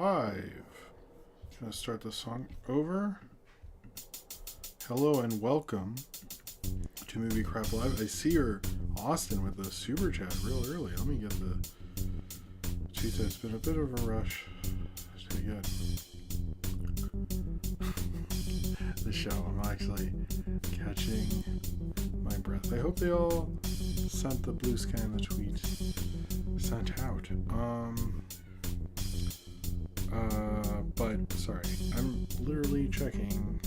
5. Gonna start the song over. Hello and welcome to Movie Crap Live. I see you're Austin with the super chat real early. Let me get the tweet. It's been a bit of a rush to get the show. I'm actually catching my breath. I hope they all sent the blue sky in the tweet sent out. But sorry, I'm literally checking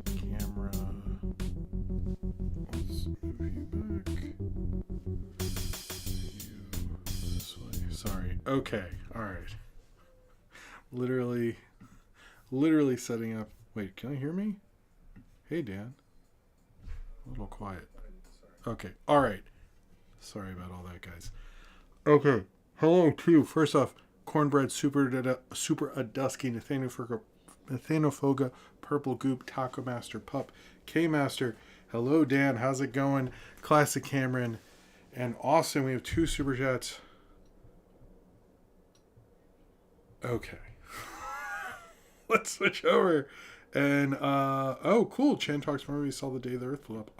camera. Let's move you back. You this way. Sorry. Okay. All right. Literally setting up. Wait, can I hear me? Hey, Dan. A little quiet. Okay. All right. Sorry about all that, guys. Okay. Hello, too. First off, Cornbread, Super Adusky, Nathanofoga, Purple Goop, Taco Master, Pup, K Master. Hello, Dan. How's it going? Classic Cameron. And Austin, we have 2 super chats. Okay. Let's switch over. And, oh, cool. Chan Talks More. We saw the day the Earth blew up.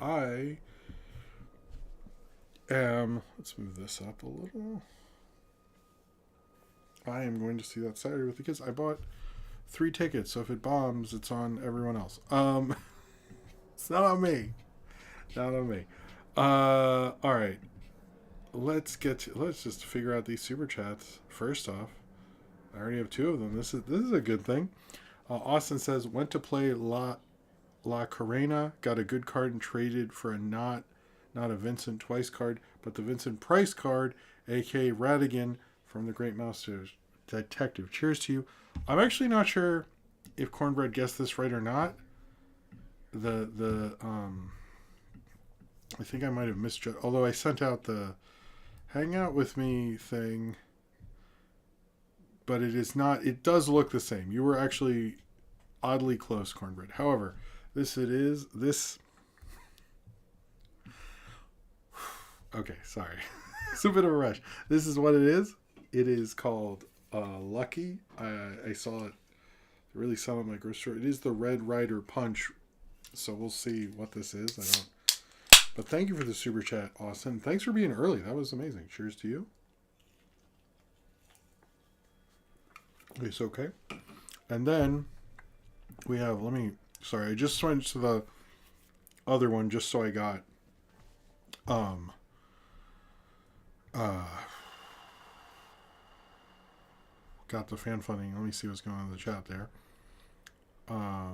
Let's move this up a little. I am going to see that Saturday with the kids. I bought 3 tickets, so if it bombs, it's on everyone else. It's not on me. Not on me. All right. Let's just figure out these super chats. First off, I already have 2 of them. This is a good thing. Austin says, went to play La Carrena, got a good card and traded for a not a Vincent Twice card, but the Vincent Price card, aka Radigan from the Great Mouse Detective. Cheers to you. I'm actually not sure if Cornbread guessed this right or not. I think I might have misjudged, although I sent out the hang out with me thing, but it is not, it does look the same. You were actually oddly close, Cornbread. However, this okay, sorry. It's a bit of a rush. This is what it is. It is called Lucky. I saw it really sell at my grocery store. It is the Red Ryder Punch. So we'll see what this is. But thank you for the super chat, Austin. Thanks for being early. That was amazing. Cheers to you. It's okay. And then we have, I just switched to the other one just so I got got the fan funding. Let me see what's going on in the chat there. I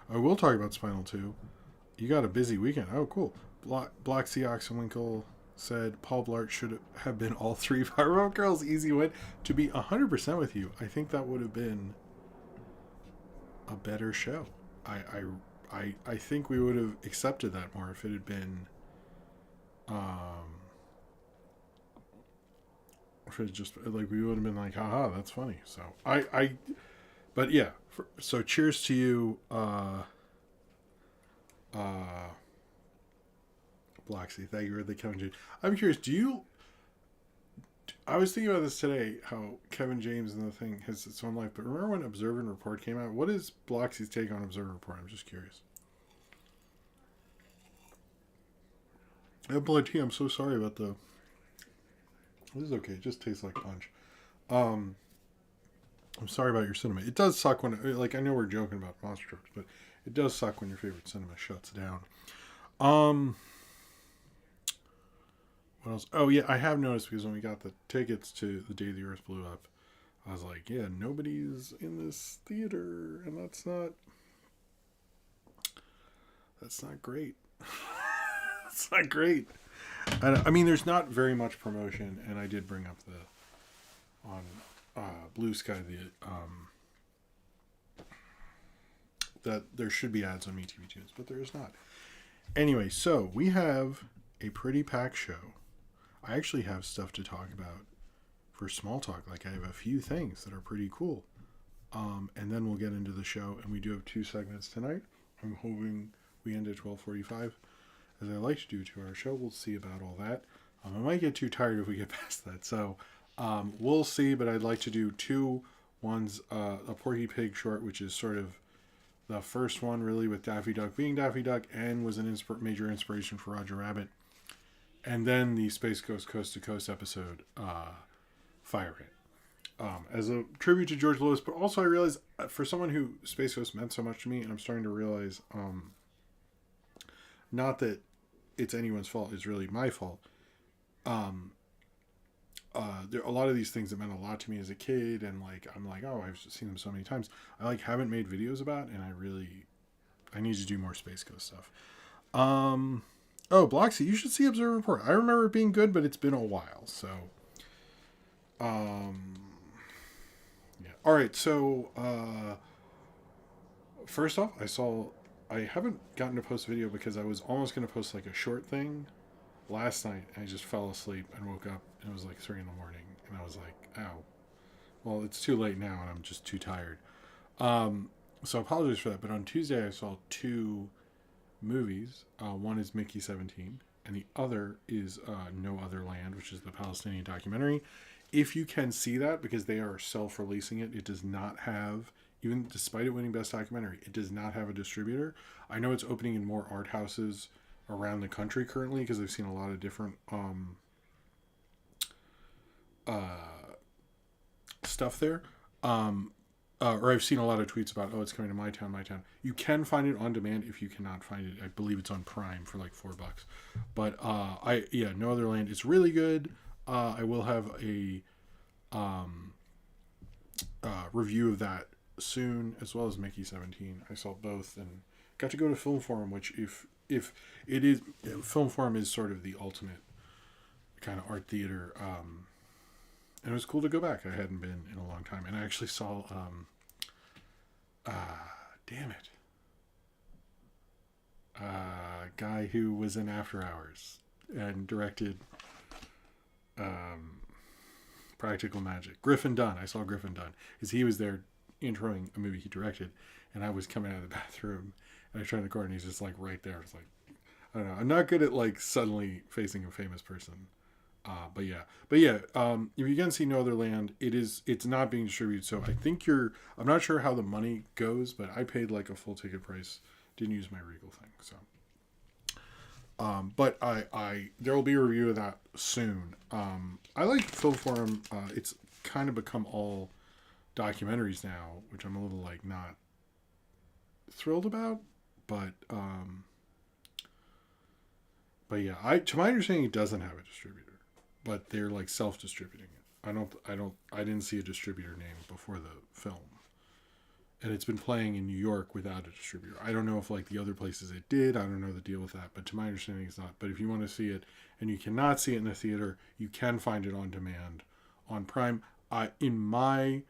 will talk about Spinal 2. You got a busy weekend. Oh, cool. Black Sea Oxenwinkle said Paul Blart should have been all 3 Powerpuff Girls. Easy win. To be 100% with you, I think that would have been a better show. I think we would have accepted that more if it had been if it just like we would have been like, haha, that's funny. So but yeah, so cheers to you, Bloxy. Thank you for the Kevin James. I'm curious, I was thinking about this today, how Kevin James and the thing has its own life, but remember when Observe and Report came out? What is Bloxy's take on Observe and Report? I'm just curious. Blood tea, I'm so sorry about this is okay, it just tastes like punch. I'm sorry about your cinema. It does suck when, I know we're joking about monster trucks, but it does suck when your favorite cinema shuts down. What else? Oh, yeah, I have noticed because when we got the tickets to the day the Earth blew up, I was like, yeah, nobody's in this theater, and that's not great. That's not great. I mean, there's not very much promotion, and I did bring up on Blue Sky that there should be ads on MeTV Tunes, but there is not. Anyway, so we have a pretty packed show. I actually have stuff to talk about for small talk. I have a few things that are pretty cool. And then we'll get into the show, and we do have 2 segments tonight. I'm hoping we end at 12:45. As I like to do to our show. We'll see about all that. I might get too tired if we get past that. So we'll see, but I'd like to do two. One's a Porky Pig short, which is sort of the first one really with Daffy Duck being Daffy Duck and was an major inspiration for Roger Rabbit. And then the Space Ghost Coast to Coast episode, Fire Hit. As a tribute to George Lewis, but also I realized for someone who Space Ghost meant so much to me, and I'm starting to realize, not that it's anyone's fault, it's really my fault. There are a lot of these things that meant a lot to me as a kid, and like I'm like, oh, I've seen them so many times. I like haven't made videos about, and I need to do more Space Ghost stuff. Oh, Bloxy, you should see Observer Report. I remember it being good, but it's been a while, so. Yeah. All right. So, first off, I haven't gotten to post a video because I was almost going to post like a short thing last night. And I just fell asleep and woke up and it was like 3 a.m. and I was like, ow. Well, it's too late now and I'm just too tired. So apologies for that. But on Tuesday, I saw 2 movies. One is Mickey 17 and the other is No Other Land, which is the Palestinian documentary. If you can see that, because they are self-releasing it, it does not have, even despite it winning Best Documentary, it does not have a distributor. I know it's opening in more art houses around the country currently because I've seen a lot of different stuff there. Or I've seen a lot of tweets about, oh, it's coming to my town, my town. You can find it on demand if you cannot find it. I believe it's on Prime for like $4. But No Other Land. It's really good. I will have a review of that soon, as well as Mickey 17. I saw both and got to go to Film Forum, which if it is, Film Forum is sort of the ultimate kind of art theater. And it was cool to go back. I hadn't been in a long time. And I actually saw, damn it. Guy who was in After Hours and directed Practical Magic. Griffin Dunn. I saw Griffin Dunn. Because he was there introing a movie he directed. And I was coming out of the bathroom. And I turned the corner and he's just like right there. It's like, I don't know. I'm not good at like suddenly facing a famous person. But yeah, if you can see No Other Land, it's not being distributed. So I think I'm not sure how the money goes, but I paid like a full ticket price. Didn't use my Regal thing. So, but there will be a review of that soon. I like Film Forum. It's kind of become all documentaries now, which I'm a little like not thrilled about, but yeah, to my understanding, it doesn't have a distributor. But they're like self-distributing it. I didn't see a distributor name before the film. And it's been playing in New York without a distributor. I don't know if like the other places it did. I don't know the deal with that. But to my understanding, it's not. But if you want to see it and you cannot see it in a theater, you can find it on demand on Prime. In my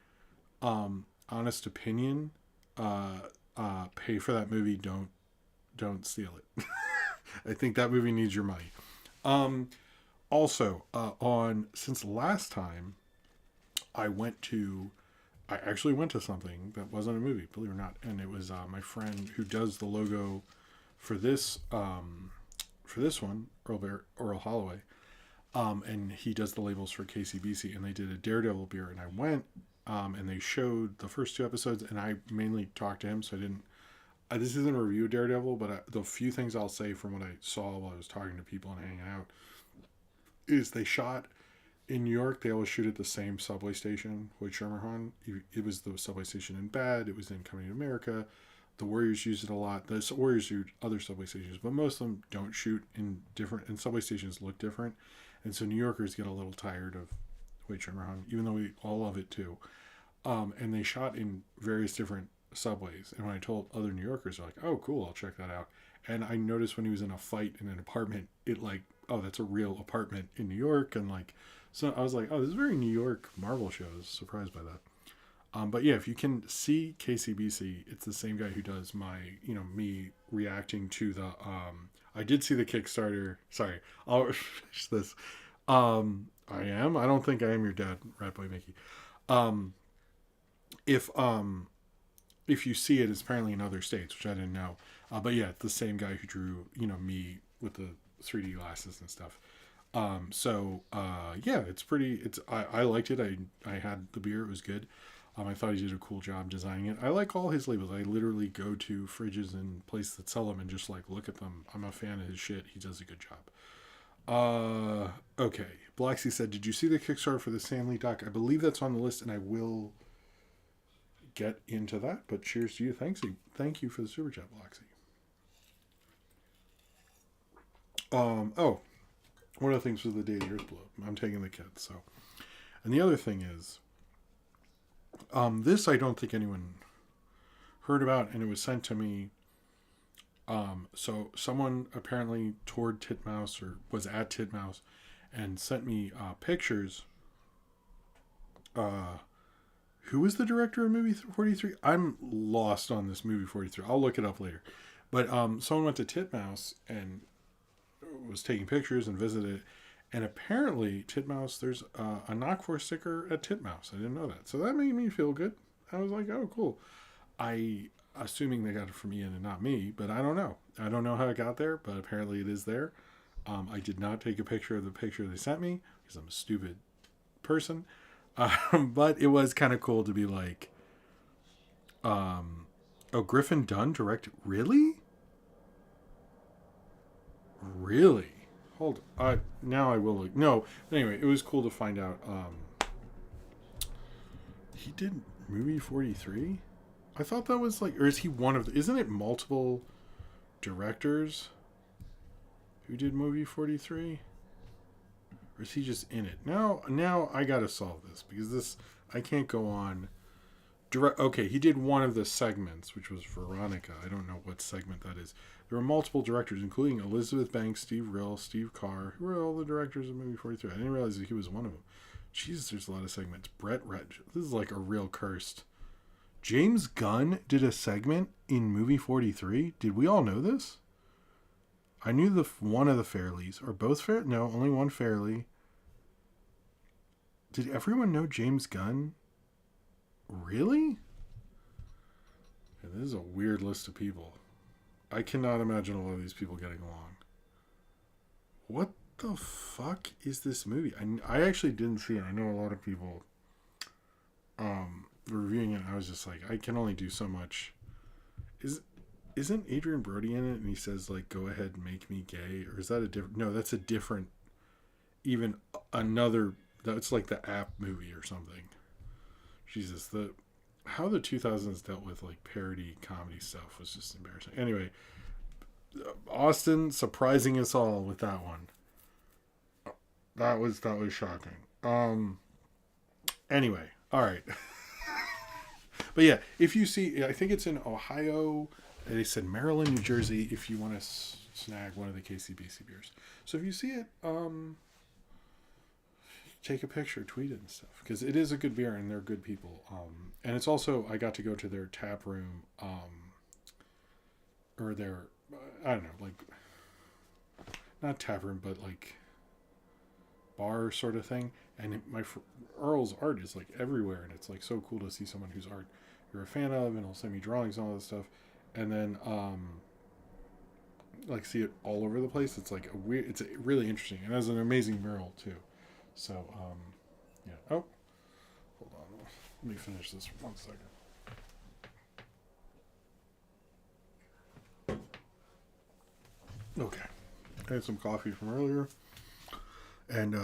honest opinion, pay for that movie. Don't steal it. I think that movie needs your money. Also, since last time, I actually went to something that wasn't a movie, believe it or not, and it was my friend who does the logo for this one, Earl Holloway, and he does the labels for KCBC, and they did a Daredevil beer, and I went, and they showed the first 2 episodes, and I mainly talked to him, so I didn't. This isn't a review of Daredevil, but the few things I'll say from what I saw while I was talking to people and hanging out is they shot in New York. They always shoot at the same subway station, Hoyt Schermerhorn. It was the subway station in Bad. It was in Coming to America. The Warriors used it a lot. The Warriors shoot other subway stations, but most of them don't shoot in different, and subway stations look different. And so New Yorkers get a little tired of Hoyt Schermerhorn, even though we all love it too. And they shot in various different subways. And when I told other New Yorkers, they're like, oh, cool, I'll check that out. And I noticed when he was in a fight in an apartment, it like, oh, that's a real apartment in New York. And like, so I was like, oh, this is very New York Marvel show. I was surprised by that. But yeah, if you can see KCBC, it's the same guy who does me reacting to the, I did see the Kickstarter. Sorry, I'll finish this. I don't think I am your dad, Ratboy Mickey. If you see it, it's apparently in other states, which I didn't know. But yeah, it's the same guy who drew, me with the 3D glasses and stuff. Yeah, it's pretty. I liked it. I had the beer. It was good. I thought he did a cool job designing it. I like all his labels. I literally go to fridges and places that sell them and just like look at them. I'm a fan of his shit. He does a good job. Okay. Blacksea said, "Did you see the Kickstarter for the Stan Lee doc? I believe that's on the list, and I will get into that. But cheers to you. Thank you for the super chat, Blacksea." Oh, one of the things was the day the Earth blew up. I'm taking the kids. So, and the other thing is, this I don't think anyone heard about, and it was sent to me. So someone apparently toured Titmouse or was at Titmouse and sent me pictures. Who was the director of movie 43? I'm lost on this movie 43. I'll look it up later. But someone went to Titmouse and was taking pictures and visited it. And apparently, Titmouse, there's a Knock For sticker at Titmouse. I didn't know that. So that made me feel good. I was like, oh, cool. Assuming they got it from Ian and not me, but I don't know. I don't know how it got there, but apparently it is there. I did not take a picture of the picture they sent me because I'm a stupid person. But it was kind of cool to be like, oh, Griffin Dunn directed? Really? Really? Hold on. Now I will look. No. Anyway, it was cool to find out. He did movie 43? I thought that was like, or is he one of the, isn't it multiple directors who did movie 43? Or is he just in it? Now I gotta solve this because this, I can't go on. Okay, he did one of the segments, which was Veronica. I don't know what segment that is. There were multiple directors, including Elizabeth Banks, Steve Rill, Steve Carr. Who were all the directors of movie 43? I didn't realize that he was one of them. Jesus, there's a lot of segments. Brett Reg. This is like a real cursed. James Gunn did a segment in movie 43. Did we all know this? I knew one of the Fairleys. Or both Fair? No, only one Fairley. Did everyone know James Gunn? Really? Yeah, this is a weird list of people. I cannot imagine a lot of these people getting along. What the fuck is this movie? I actually didn't see it. I know a lot of people reviewing it. I was just like, I can only do so much. Isn't Adrian Brody in it? And he says like, "Go ahead, make me gay," or is that a different? No, that's a different. Even another. That's like the app movie or something. Jesus, how the 2000s dealt with like parody comedy stuff was just embarrassing. Anyway, Austin surprising us all with that one. That was shocking. Anyway, all right. But yeah, if you see, I think it's in Ohio. They said Maryland, New Jersey. If you want to snag one of the KCBC beers, so if you see it, take a picture, tweet it and stuff, because it is a good beer and they're good people. And it's also, I got to go to their tap room, or their, I don't know, like, not tap room, but like bar sort of thing. And Earl's art is like everywhere, and it's like so cool to see someone whose art you're a fan of, and he'll send me drawings and all this stuff. And then, like, see it all over the place. It's like it's really interesting, and has an amazing mural too. So, yeah. Oh, hold on. Let me finish this for 1 second. Okay. I had some coffee from earlier. And,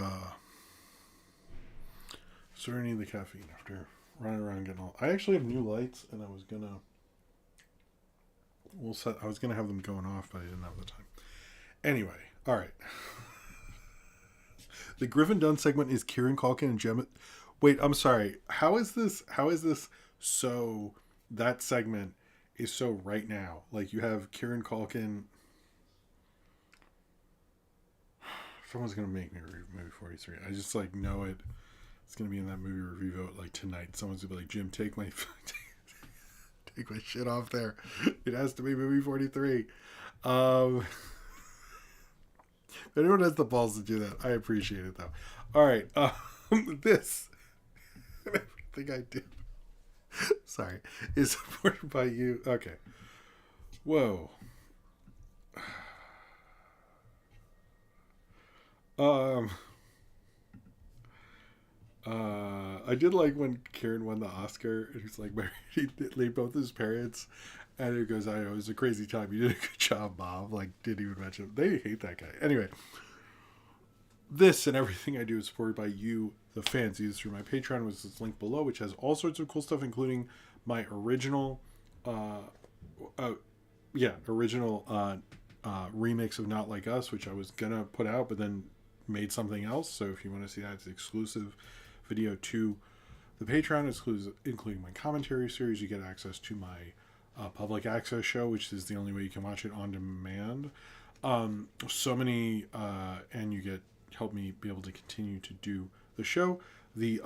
serenity the caffeine after running around getting all. I actually have new lights, and I was gonna. I was gonna have them going off, but I didn't have the time. Anyway, all right. The Griffin Dunn segment is Kieran Culkin and Gemma. Wait, I'm sorry. How is this so? That segment is so right now. Like you have Kieran Culkin. Someone's gonna make me review movie 43. I just like know it. It's gonna be in that movie review vote like tonight. Someone's gonna be like, "Jim, take my take my shit off there. It has to be movie 43." If anyone has the balls to do that, I appreciate it though. All right, this and everything I do, sorry, is supported by you. Okay, whoa. Um, I did like when Karen won the Oscar, and he's like, he laid both his parents, and it goes, I know, it was a crazy time. You did a good job, Bob. Like, didn't even mention him. They hate that guy. Anyway, this and everything I do is supported by you, the fans. Either through my Patreon, which is linked below, which has all sorts of cool stuff, including my original, uh, uh original remix of Not Like Us, which I was gonna put out, but then made something else. So if you want to see that, it's exclusive video to the Patreon, exclusive, including my commentary series. You get access to my public access show, which is the only way you can watch it on demand. So many, and you get help me be able to continue to do the show. The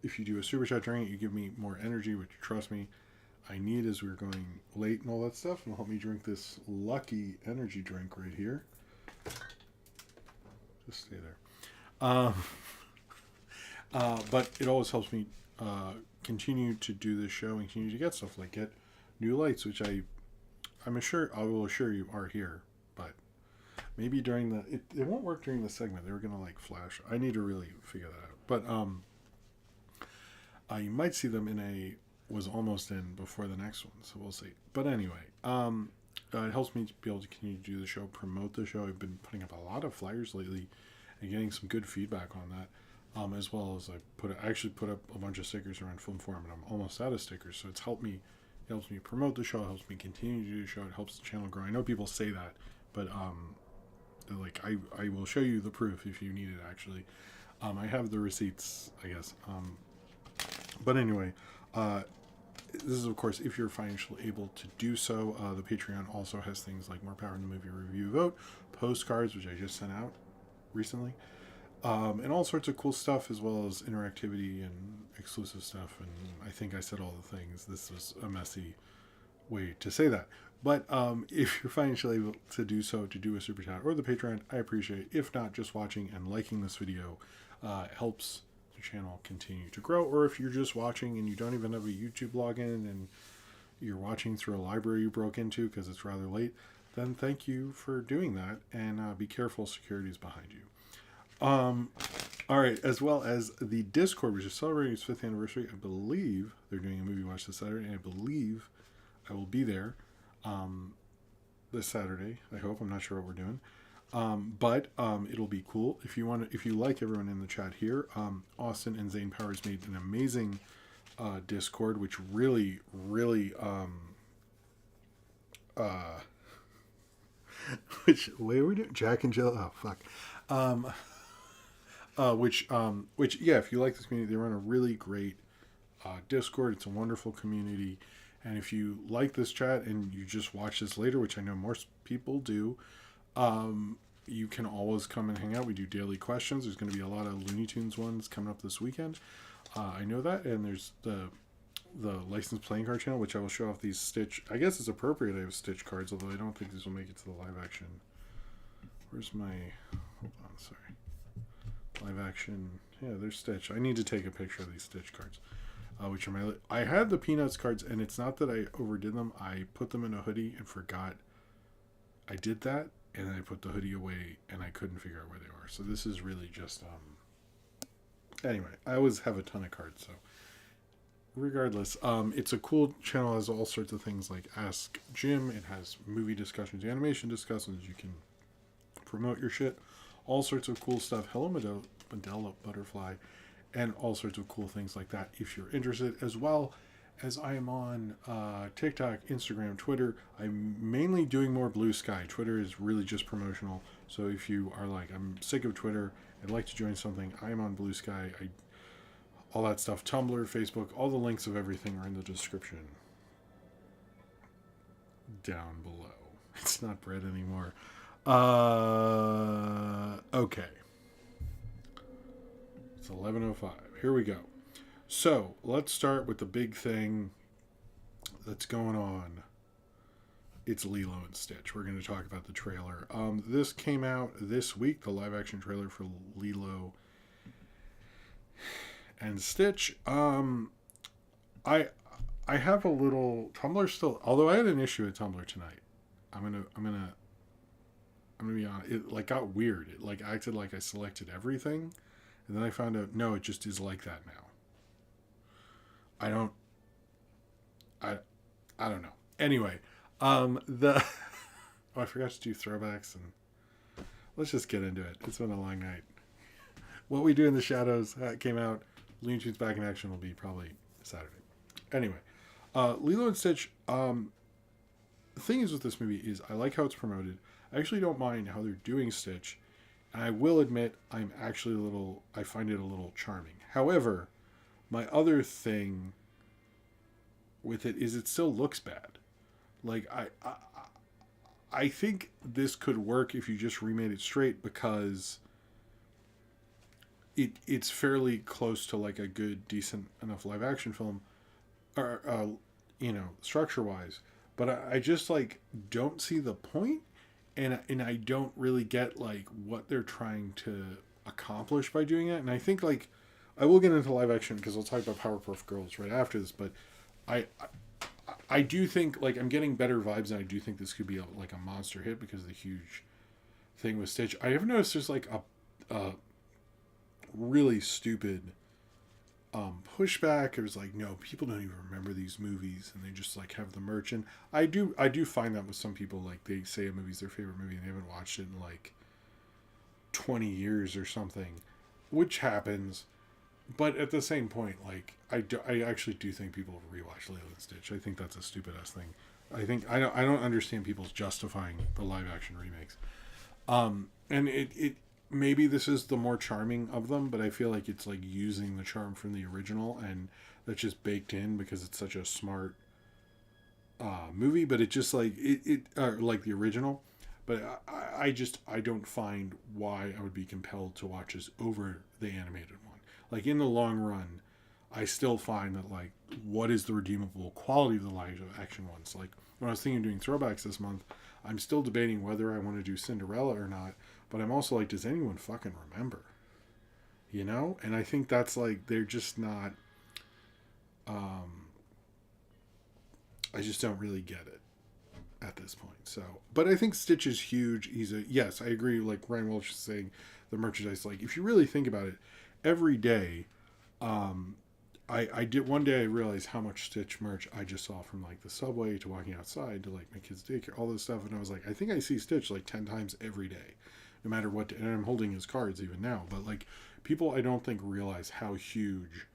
if you do a super chat during it, you give me more energy, which trust me, I need as we're going late and all that stuff, and help me drink this lucky energy drink right here. Just stay there. But it always helps me continue to do this show and continue to get stuff, like get new lights, which I will assure you are here, but maybe during it won't work during the segment. They were gonna like flash. I need to really figure that out. But you might see them was almost in before the next one, so we'll see. But anyway, it helps me to be able to continue to do the show, promote the show. I've been putting up a lot of flyers lately and getting some good feedback on that. As well as I actually put up a bunch of stickers around Film Forum, and I'm almost out of stickers, so it helps me promote the show, it helps me continue to do the show, it helps the channel grow. I know people say that, but like I will show you the proof if you need it. Actually, I have the receipts, I guess. But anyway, this is of course if you're financially able to do so. The Patreon also has things like more power in the movie review vote, postcards, which I just sent out recently. And all sorts of cool stuff, as well as interactivity and exclusive stuff. And I think I said all the things. This was a messy way to say that. But if you're financially able to do so, to do a super chat or the Patreon, I appreciate it. If not, just watching and liking this video helps the channel continue to grow. Or if you're just watching and you don't even have a YouTube login and you're watching through a library you broke into because it's rather late, then thank you for doing that. And be careful, security is behind you. All right, as well as the Discord, which is celebrating its 5th anniversary. I believe they're doing a movie watch this Saturday, and I believe I will be there this Saturday. I hope. I'm not sure what we're doing, but it'll be cool. If you like everyone in the chat here, Austin and Zane Powers made an amazing Discord, which really, which wait, are we doing Jack and Jill? Oh fuck. Which yeah, if you like this community, they run a really great Discord. It's a wonderful community, and if you like this chat and you just watch this later, which I know most people do, you can always come and hang out. We do daily questions. There's going to be a lot of Looney Tunes ones coming up this weekend. I know that, and there's the licensed playing card channel, which I will show off these Stitch. I guess it's appropriate I have Stitch cards, although I don't think these will make it to the live action. Where's my? Hold on, sorry. Live action. Yeah, there's Stitch. I need to take a picture of these Stitch cards, which are I had the Peanuts cards, and it's not that I overdid them. I put them in a hoodie and forgot I did that, and then I put the hoodie away, and I couldn't figure out where they were. So this is really just anyway, I always have a ton of cards, so regardless, it's a cool channel. It has all sorts of things like Ask Jim. It has movie discussions, animation discussions. You can promote your shit. All sorts of cool stuff. Hello, Medela Butterfly, and all sorts of cool things like that if you're interested, as well as I am on TikTok, Instagram, Twitter. I'm mainly doing more Blue Sky. Twitter is really just promotional. So if you are like, I'm sick of Twitter, I'd like to join something, I am on Blue Sky. All that stuff, Tumblr, Facebook, all the links of everything are in the description down below. It's not bread anymore. Okay. It's 11:05. Here we go. So let's start with the big thing that's going on. It's Lilo and Stitch. We're going to talk about the trailer. This came out this week, the live action trailer for Lilo and Stitch. I have a little Tumblr still, although I had an issue with Tumblr tonight. I'm gonna I'm gonna be honest. It like got weird. It like acted like I selected everything, and then I found out no, it just is like that now. I don't. I I don't know. Anyway, the oh, I forgot to do throwbacks, and let's just get into it. It's been a long night. What We Do in the Shadows came out. Looney Tunes Back in Action will be probably Saturday. Anyway, Lilo and Stitch. The thing is with this movie is I like how it's promoted. I actually don't mind how they're doing Stitch, and I will admit I find it a little charming. However, my other thing with it is it still looks bad. Like I think this could work if you just remade it straight because it's fairly close to like a good, decent enough live action film, or structure wise. But I just like don't see the point, and I don't really get like what they're trying to accomplish by doing it. And I think like I will get into live action because I'll talk about Powerpuff Girls right after this. But I I do think like I'm getting better vibes, and I do think this could be like a monster hit because of the huge thing with Stitch. I have noticed there's like a really stupid pushback. It was like, no, people don't even remember these movies, and they just like have the merch. And I do find that with some people, like they say a movie's their favorite movie and they haven't watched it in like 20 years or something, which happens. But at the same point, like I actually do think people rewatch Lilo and Stitch. I think that's a stupid ass thing. I don't understand people's justifying the live action remakes. And it maybe this is the more charming of them, but I feel like it's like using the charm from the original, and that's just baked in because it's such a smart movie. But it just like like the original. But I don't find why I would be compelled to watch this over the animated one. Like in the long run, I still find that like what is the redeemable quality of the live action ones? Like when I was thinking of doing throwbacks this month, I'm still debating whether I want to do Cinderella or not. But I'm also like, does anyone fucking remember? You know? And I think that's like they're just not. I just don't really get it at this point. So, but I think Stitch is huge. Yes, I agree. Like Ryan Welch is saying, the merchandise. Like if you really think about it, every day, I did one day I realized how much Stitch merch I just saw from like the subway to walking outside to like my kids' daycare, all this stuff, and I was like, I think I see Stitch like 10 times every day, no matter what. And I'm holding his cards even now, but like people I don't think realize how huge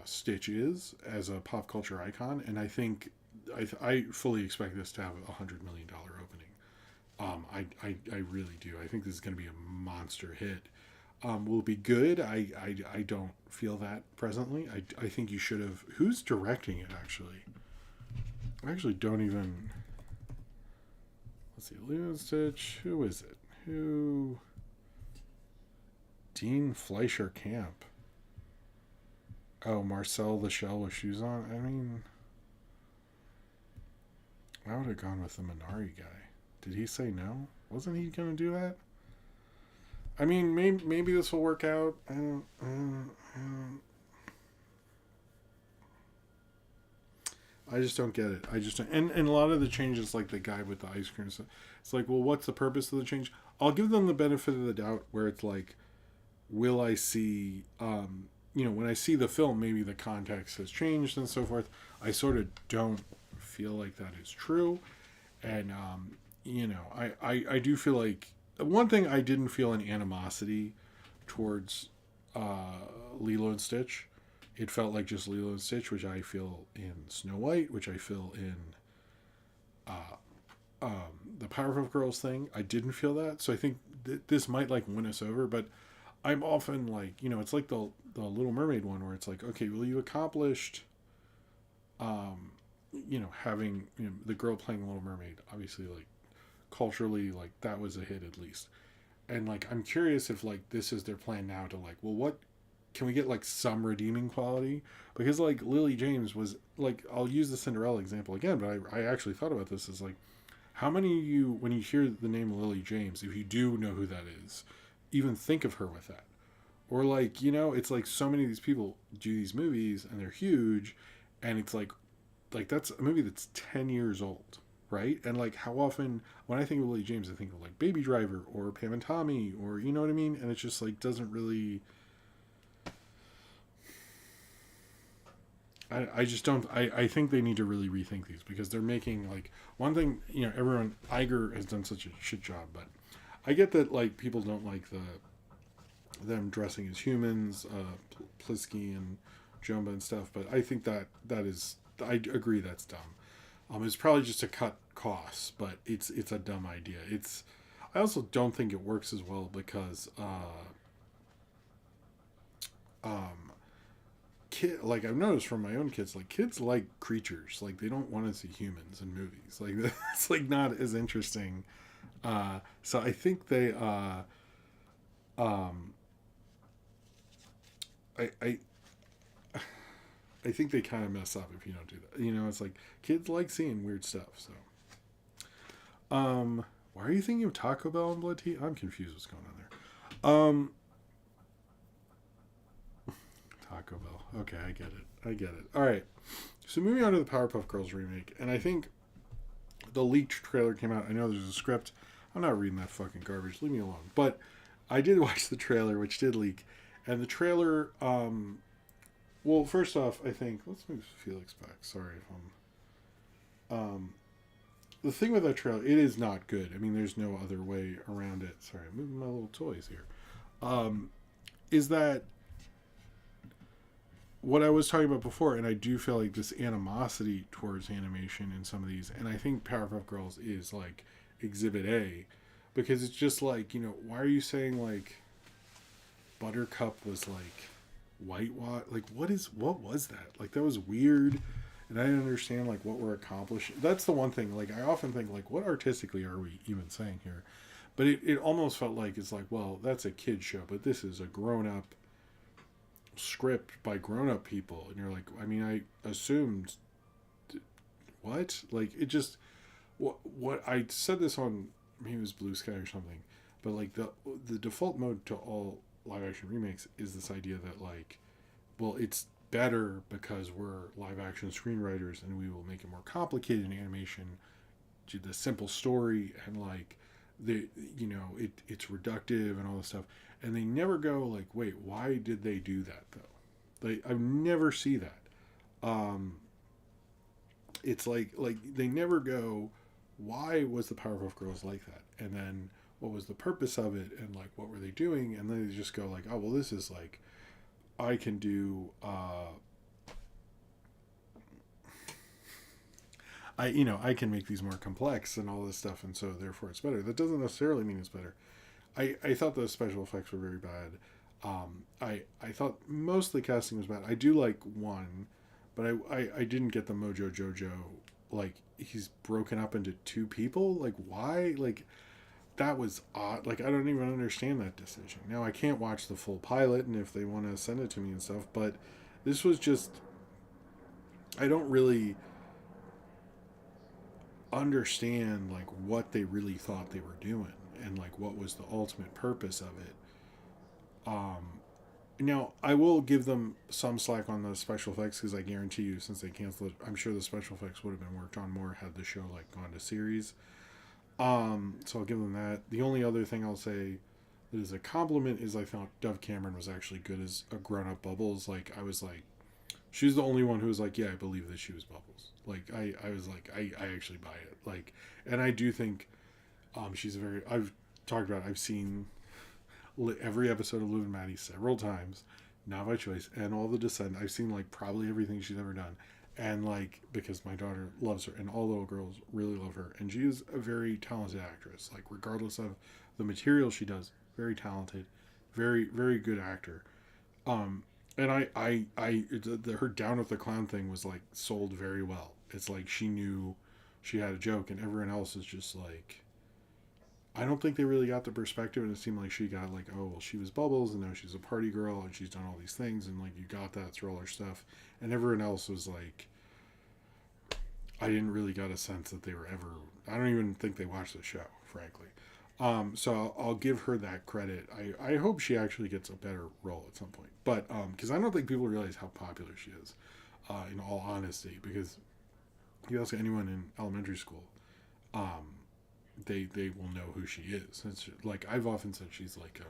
Stitch is as a pop culture icon, and I think I fully expect this to have $100 million opening. I really do. I think this is going to be a monster hit. Will it be good? I don't feel that presently. I think you should have. Who's directing it, actually? I actually don't even. Let's see. Lilo and Stitch. Who is it? Who? Dean Fleischer Camp. Oh, Marcel the Shell with shoes on? I mean. I would have gone with the Minari guy. Did he say no? Wasn't he going to do that? I mean, maybe this will work out. I just don't get it. I just don't. And a lot of the changes, like the guy with the ice cream stuff, it's like, well, what's the purpose of the change? I'll give them the benefit of the doubt where it's like, will I see, when I see the film, maybe the context has changed and so forth. I sort of don't feel like that is true. And, I do feel like, one thing I didn't feel an animosity towards Lilo and Stitch. It felt like just Lilo and Stitch, which I feel in Snow White, which I feel in the Powerpuff Girls thing. I didn't feel that, so I think this might like win us over. But I'm often like, it's like the Little Mermaid one where it's like, okay, well, you accomplished, having the girl playing the Little Mermaid, obviously like. Culturally, like that was a hit at least, and like I'm curious if like this is their plan now to like, well, what can we get like some redeeming quality? Because like Lily James was like, I'll use the Cinderella example again, but I actually thought about this as like, how many of you, when you hear the name Lily James, if you do know who that is, even think of her with that? Or like, it's like so many of these people do these movies and they're huge, and it's like that's a movie that's 10 years old. right? And like how often when I think of Lily James, I think of like Baby Driver or Pam and Tommy, or you know what I mean? And it's just like doesn't really. I just don't. I think they need to really rethink these because they're making like one thing. You know, everyone Iger has done such a shit job, but I get that like people don't like them dressing as humans, Plisky and Jumba and stuff. But I think that is. I agree that's dumb. It's probably just to cut costs, but it's a dumb idea. It's. I also don't think it works as well because um, like I've noticed from my own kids, like kids like creatures, like they don't want to see humans in movies. Like it's like not as interesting. So I think they um, I I think they kind of mess up if you don't do that. You know, it's like kids like seeing weird stuff. So, why are you thinking of Taco Bell and blood tea? I'm confused. What's going on there? Taco Bell. Okay, I get it. I get it. All right. So moving on to the Powerpuff Girls remake, and I think the leaked trailer came out. I know there's a script. I'm not reading that fucking garbage. Leave me alone. But I did watch the trailer, which did leak, and the trailer. Well, first off, I think let's move Felix back. Sorry if I'm. The thing with that trailer, it is not good. I mean, there's no other way around it. Sorry, I'm moving my little toys here. Is that what I was talking about before? And I do feel like this animosity towards animation in some of these, and I think Powerpuff Girls is like Exhibit A, because it's just like, you know, why are you saying like Buttercup was like whitewash? Like what was that? Like that was weird. And I didn't understand like what we're accomplishing. That's the one thing. Like I often think like, what artistically are we even saying here? But it almost felt like it's like, well, that's a kid show, but this is a grown up script by grown up people. And you're like, I mean, I assumed what? Like it just what I said this on, maybe it was Blue Sky or something. But like the default mode to all live action remakes is this idea that like, well, it's better because we're live action screenwriters and we will make it more complicated in animation to the simple story, and like the, you know, it's reductive and all this stuff, and they never go like, wait, why did they do that though? I never see that. It's like they never go, why was the Powerpuff Girls like that, and then what was the purpose of it, and like what were they doing, and then they just go like, oh well, this is like I can do I can make these more complex and all this stuff, and so therefore it's better. That doesn't necessarily mean it's better. I thought the special effects were very bad. I thought most of the casting was bad. I do like one, but I didn't get the Mojo Jojo, like he's broken up into two people. Like why? Like that was odd. Like I don't even understand that decision. Now I can't watch the full pilot, and if they want to send it to me and stuff, but this was just, I don't really understand like what they really thought they were doing, and like what was the ultimate purpose of it. Now I will give them some slack on the special effects, because I guarantee you, since they canceled it, I'm sure the special effects would have been worked on more had the show like gone to series. So I'll give them that. The only other thing I'll say that is a compliment is I thought Dove Cameron was actually good as a grown-up Bubbles. Like I was like, she's the only one who was like, yeah, I believe that she was Bubbles. Like I was like, I actually buy it. Like, and I do think she's a very, I've talked about, I've seen every episode of Liv and Maddie several times, not by choice, and all the Descent. I've seen like probably everything she's ever done. And like, because my daughter loves her, and all little girls really love her, and she is a very talented actress. Like regardless of the material she does, very talented, very very good actor. And her Down with the Clown thing was like sold very well. It's like she knew she had a joke, and everyone else is just like, I don't think they really got the perspective, and it seemed like she got like, oh well, she was Bubbles, and now she's a party girl, and she's done all these things, and like you got that through all her stuff, and everyone else was like, I didn't really get a sense that they were ever. I don't even think they watched the show, frankly. So I'll give her that credit. I hope she actually gets a better role at some point, but because I don't think people realize how popular she is, in all honesty, because you ask anyone in elementary school, they will know who she is. It's like I've often said she's like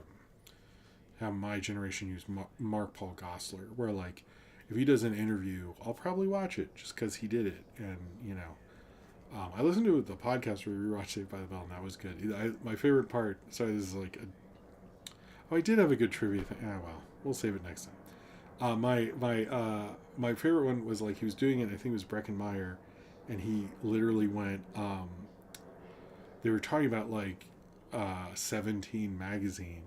how my generation used Mark Paul Gosselaar, where like if he does an interview, I'll probably watch it just because he did it, and I listened to the podcast where we rewatched Saved by the Bell, and that was good. My favorite part. Sorry, this is like I did have a good trivia thing. Ah, well, we'll save it next time. My favorite one was like he was doing it. I think it was Breckin Meyer, and he literally went. They were talking about like 17 magazine,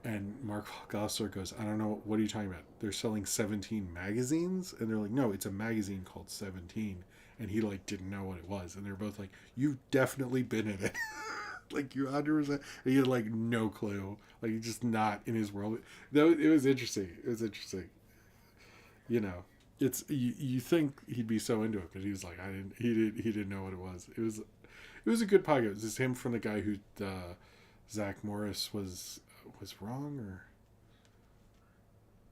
and Mark Gosselaar goes, I don't know, what are you talking about? They're selling 17 magazines? And they're like, no, it's a magazine called 17. And he like didn't know what it was. And they're both like, you've definitely been in it. Like you 100%. And he had like no clue. Like he's just not in his world. Though it was interesting. It was interesting. It's you think he'd be so into it because he was like he didn't know what it was. It was a good podcast. It was just him from the guy who Zach Morris was wrong, or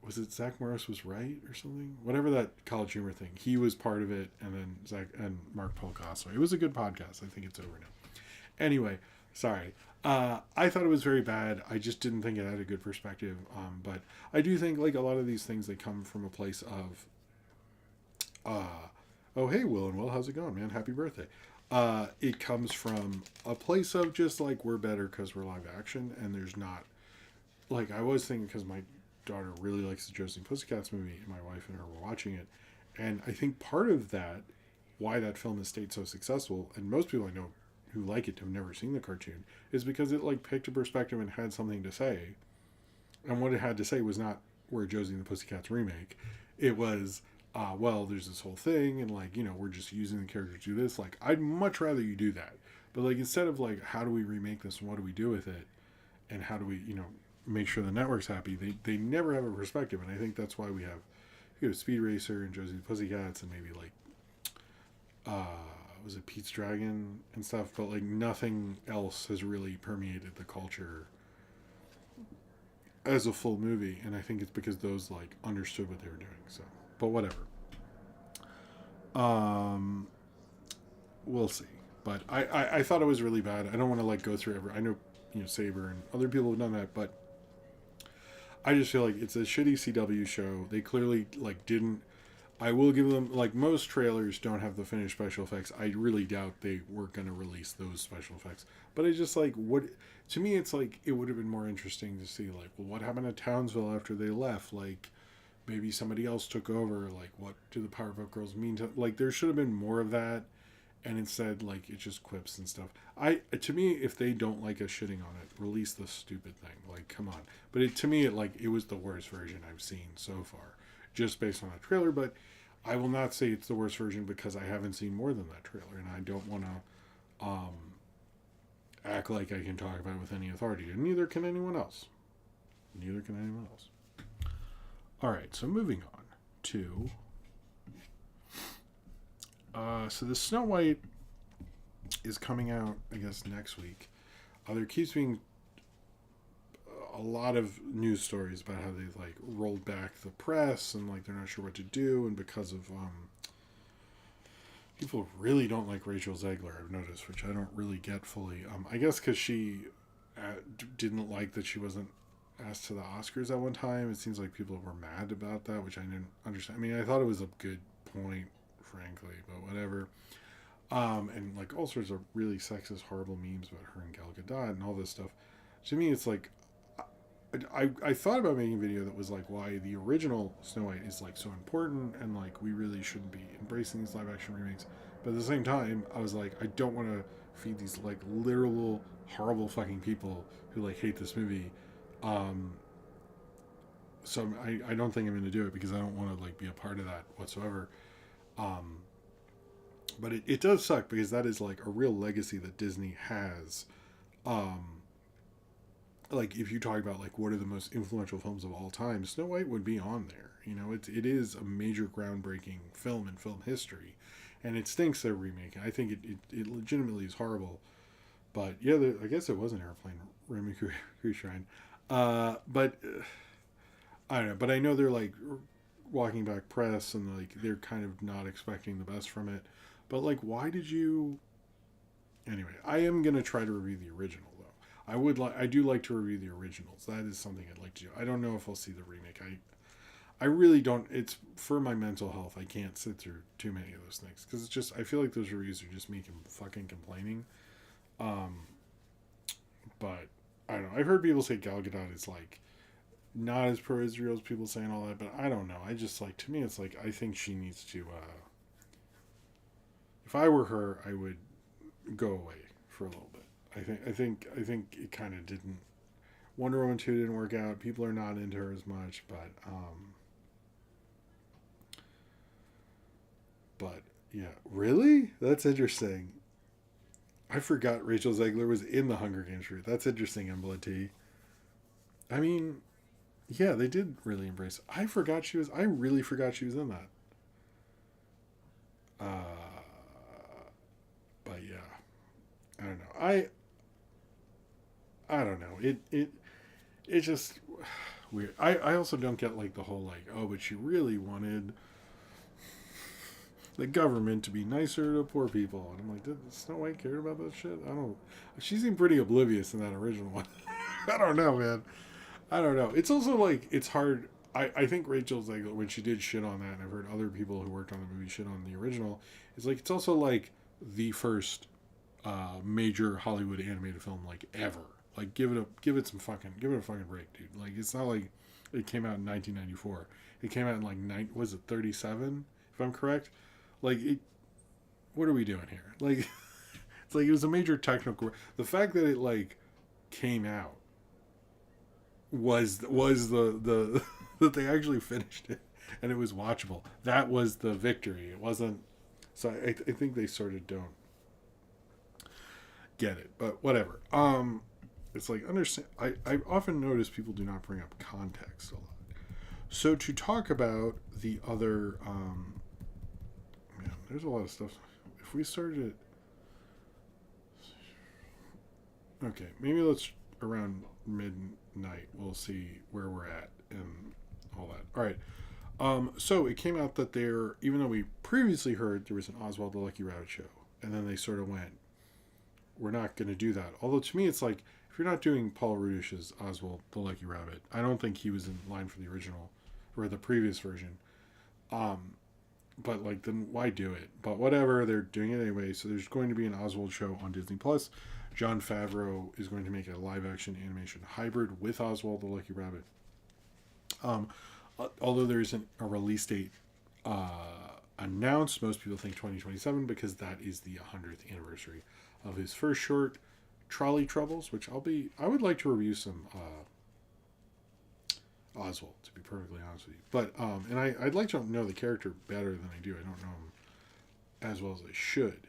was it Zach Morris was right or something? Whatever that College Humor thing. He was part of it, and then Zach and Mark Paul Gosselaar. It was a good podcast. I think it's over now. Anyway, sorry. I thought it was very bad. I just didn't think it had a good perspective. But I do think like a lot of these things, they come from a place of oh hey Will and Will, how's it going, man? Happy birthday. It comes from a place of just like we're better because we're live action, and there's not like I was thinking because my daughter really likes the Josie and Pussycats movie, and my wife and her were watching it, and I think part of that, why that film has stayed so successful, and most people I know who like it have never seen the cartoon, is because it like picked a perspective and had something to say, and what it had to say was not we're Josie and the Pussycats remake, it was well, there's this whole thing, and like we're just using the character to do this. Like I'd much rather you do that, but like instead of like how do we remake this and what do we do with it, and how do we make sure the network's happy, they never have a perspective, and I think that's why we have Speed Racer and Josie and the Pussycats and maybe like was it Pete's Dragon and stuff, but like nothing else has really permeated the culture as a full movie, and I think it's because those like understood what they were doing. So, but whatever. We'll see. But I thought it was really bad. I don't want to like go through I know Saber and other people have done that, but I just feel like it's a shitty CW show. They clearly like didn't. I will give them like most trailers don't have the finished special effects. I really doubt they were gonna release those special effects. But it's just like what to me it's like it would have been more interesting to see like well what happened to Townsville after they left, like maybe somebody else took over, like what do the Powerpuff Girls mean to like there should have been more of that, and instead like it's just quips and stuff. To me if they don't like us shitting on it, release the stupid thing, like come on. But to me it was the worst version I've seen so far, just based on that trailer. But I will not say it's the worst version because I haven't seen more than that trailer, and I don't want to act like I can talk about it with any authority, and neither can anyone else. All right, so moving on to so the Snow White is coming out, I guess, next week. There keeps being a lot of news stories about how they like rolled back the press and like they're not sure what to do, and because of people really don't like Rachel Zegler, I've noticed, which I don't really get fully. I guess because she didn't like that she wasn't asked to the Oscars at one time. It seems like people were mad about that, which I didn't understand. I mean, I thought it was a good point, frankly, but whatever. And like all sorts of really sexist, horrible memes about her and Gal Gadot and all this stuff. To me, it's like I thought about making a video that was like why the original Snow White is like so important and like we really shouldn't be embracing these live action remakes. But at the same time, I was like, I don't want to feed these like literal horrible fucking people who like hate this movie. So I don't think I'm going to do it because I don't want to like be a part of that whatsoever. But it does suck because that is like a real legacy that Disney has. Like if you talk about like what are the most influential films of all time, Snow White would be on there. It is a major groundbreaking film in film history, and it stinks they're remaking. I think it legitimately is horrible. But yeah, I guess it was an airplane Raymond Cruise Shrine. But I don't know. But I know they're like walking back press and like they're kind of not expecting the best from it. But like, why did you Anyway, I am gonna try to review the original though. I do like to review the originals. That is something I'd like to do. I don't know if I'll see the remake. I really don't. It's for my mental health. I can't sit through too many of those things because it's just. I feel like those reviews are just me fucking complaining. Um, but I don't know. I've heard people say Gal Gadot is like not as pro Israel as people saying all that, but I don't know. I just like to me, it's like I think she needs to. If I were her, I would go away for a little bit. I think it kind of didn't. Wonder Woman 2 didn't work out. People are not into her as much, but yeah, really? That's interesting. I forgot Rachel Zegler was in the Hunger Games route. That's interesting, Embla T. I mean, yeah, they did really embrace. I forgot she was. I really forgot she was in that. Uh, but yeah, I don't know. I don't know. It's just weird. I also don't get like the whole like, oh, but she really wanted the government to be nicer to poor people, and I'm like, did Snow White care about that shit? I don't. She seemed pretty oblivious in that original one. I don't know, man. I don't know. It's also like it's hard. I think Rachel's like when she did shit on that, and I've heard other people who worked on the movie shit on the original. It's like it's also like the first major Hollywood animated film like ever. Like give it a fucking break, dude. Like it's not like it came out in 1994. It came out in like was it 37 if I'm correct? Like it, what are we doing here? Like it's like it was a major technical. The fact that it like came out was the that they actually finished it and it was watchable. That was the victory. It wasn't. So I think they sort of don't get it, but whatever. It's like understand. I often notice people do not bring up context a lot. So to talk about the other, man, there's a lot of stuff. If we started it, okay, maybe let's around midnight. We'll see where we're at and all that. All right. So it came out that there, even though we previously heard there was an Oswald the Lucky Rabbit show, and then they sort of went, we're not going to do that. Although to me, it's like if you're not doing Paul Rudish's Oswald the Lucky Rabbit, I don't think he was in line for the original or the previous version. But like, then why do it? But whatever, they're doing it anyway. So there's going to be an Oswald show on Disney Plus. Jon Favreau is going to make a live-action animation hybrid with Oswald the Lucky Rabbit. Although there isn't a release date announced, most people think 2027 because that is the 100th anniversary of his first short, Trolley Troubles, which I would like to review some Oswald, to be perfectly honest with you. But and I'd like to know the character better than I do. I don't know him as well as I should.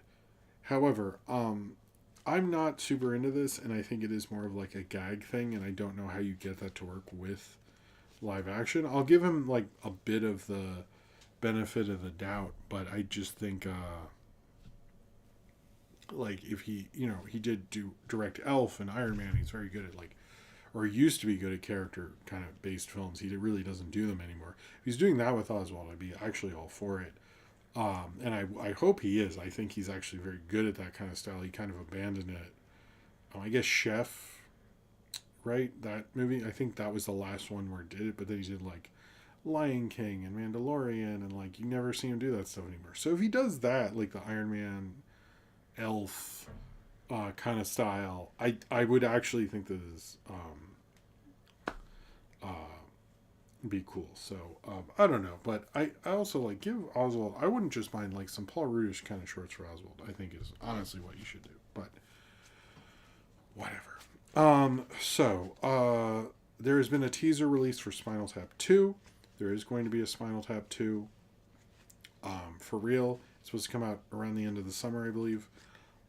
However, I'm not super into this, and I think it is more of like a gag thing, and I don't know how you get that to work with live action. I'll give him like a bit of the benefit of the doubt, but I just think like if he did direct Elf and Iron Man, he's very good at like, or used to be good at character kind of based films. He really doesn't do them anymore. If he's doing that with Oswald, I'd be actually all for it. And I hope he is. I think he's actually very good at that kind of style. He kind of abandoned it. I guess Chef, right? That movie, I think that was the last one where it did it, but then he did like Lion King and Mandalorian, and like you never see him do that stuff anymore. So if he does that, like the Iron Man, Elf kind of style, I would actually think that is be cool. So I don't know, but I also like give Oswald. I wouldn't just mind like some Paul Rudish kind of shorts for Oswald. I think is honestly what you should do. But whatever. So there has been a teaser released for Spinal Tap 2. There is going to be a Spinal Tap 2 for real. It's supposed to come out around the end of the summer, I believe.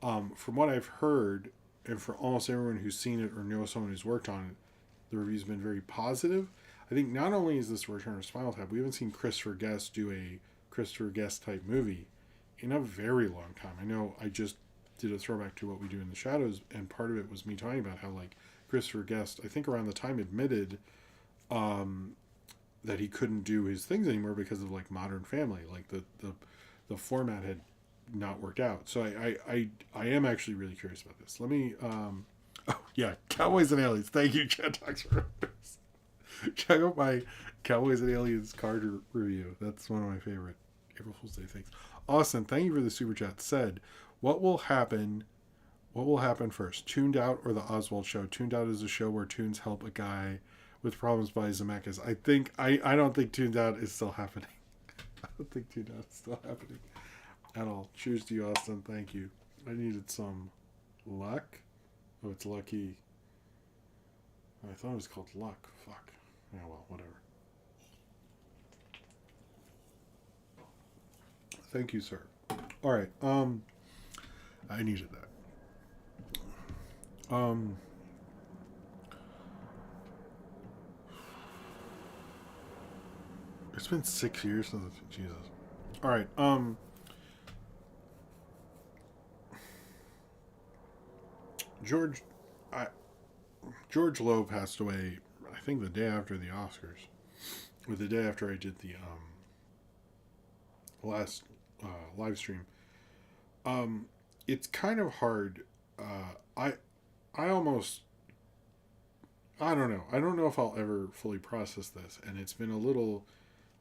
From what I've heard, and for almost everyone who's seen it or knows someone who's worked on it, the review's been very positive. I think not only is this a return of Spinal Tap, we haven't seen Christopher Guest do a Christopher Guest type movie in a very long time. I know I just did a throwback to What We Do in the Shadows, and part of it was me talking about how like Christopher Guest, I think around the time, admitted that he couldn't do his things anymore because of like Modern Family. Like the format had not worked out. So I am actually really curious about this. Let me oh yeah, Cowboys and Aliens. Thank you, Chad Talks for Us. Check out my Cowboys and Aliens card review. That's one of my favorite April Fool's Day things. Austin, thank you for the super chat. Said, what will happen first? Tuned Out or the Oswald Show? Tuned Out is a show where tunes help a guy with problems by Zemeckis. I don't think Tuned Out is still happening. I don't think Tuned Out is still happening at all. Cheers to you, Austin. Thank you. I needed some luck. Oh, it's Lucky. I thought it was called Luck. Fuck. Yeah, well, whatever. Thank you, sir. All right. I needed that. It's been 6 years since Jesus. All right. George Lowe passed away, I think the day after the Oscars, or the day after I did the last live stream. It's kind of hard. I almost, I don't know. I don't know if I'll ever fully process this, and it's been a little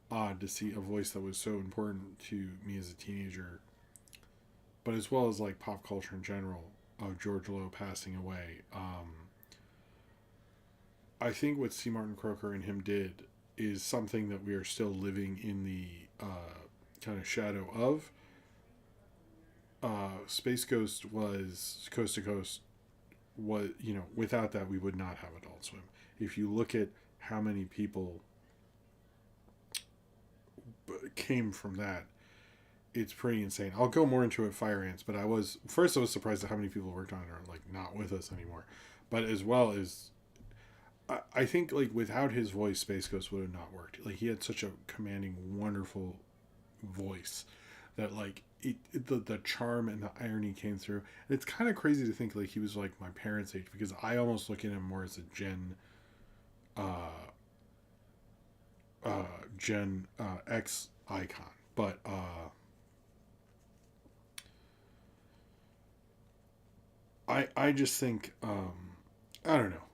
odd to see a voice that was so important to me as a teenager, but as well as like pop culture in general, of George Lowe passing away. I think what C. Martin Croker and him did is something that we are still living in the kind of shadow of. Space Ghost was Coast to Coast. Was, you know, without that we would not have Adult Swim. If you look at how many people came from that, it's pretty insane. I'll go more into it, Fire Ants, but I was surprised at how many people worked on it are like not with us anymore. But as well as I think like without his voice, Space Ghost would have not worked. Like he had such a commanding, wonderful voice that like the charm and the irony came through. And it's kind of crazy to think like he was like my parents' age, because I almost look at him more as a Gen X icon. But I just think I don't know.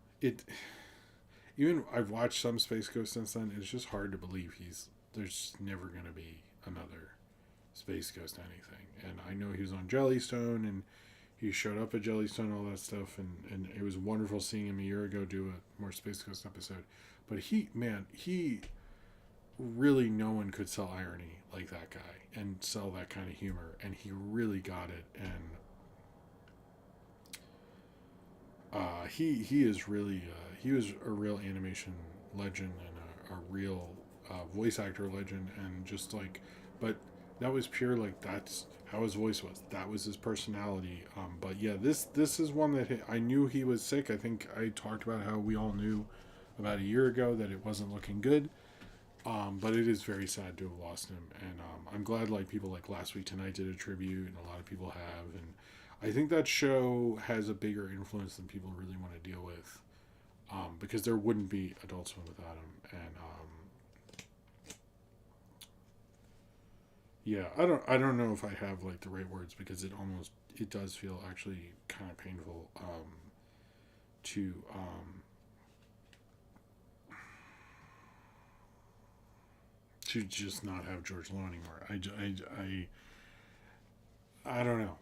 Even I've watched some Space Ghost since then. It's just hard to believe there's never gonna be another Space Ghost anything. And I know he was on Jellystone and he showed up at Jellystone, all that stuff, and it was wonderful seeing him a year ago do a more Space Ghost episode. But he really, no one could sell irony like that guy and sell that kind of humor, and he really got it. And he is really he was a real animation legend and a real voice actor legend, and just like, but that was pure like that's how his voice was. That was his personality. But yeah, this is one that I knew he was sick. I think I talked about how we all knew about a year ago that it wasn't looking good. But it is very sad to have lost him, and I'm glad like people like Last Week Tonight did a tribute, and a lot of people have, and I think that show has a bigger influence than people really want to deal with, because there wouldn't be Adult Swim without him. And yeah, I don't know if I have like the right words, because it does feel actually kind of painful to just not have George Lowe anymore. I don't know.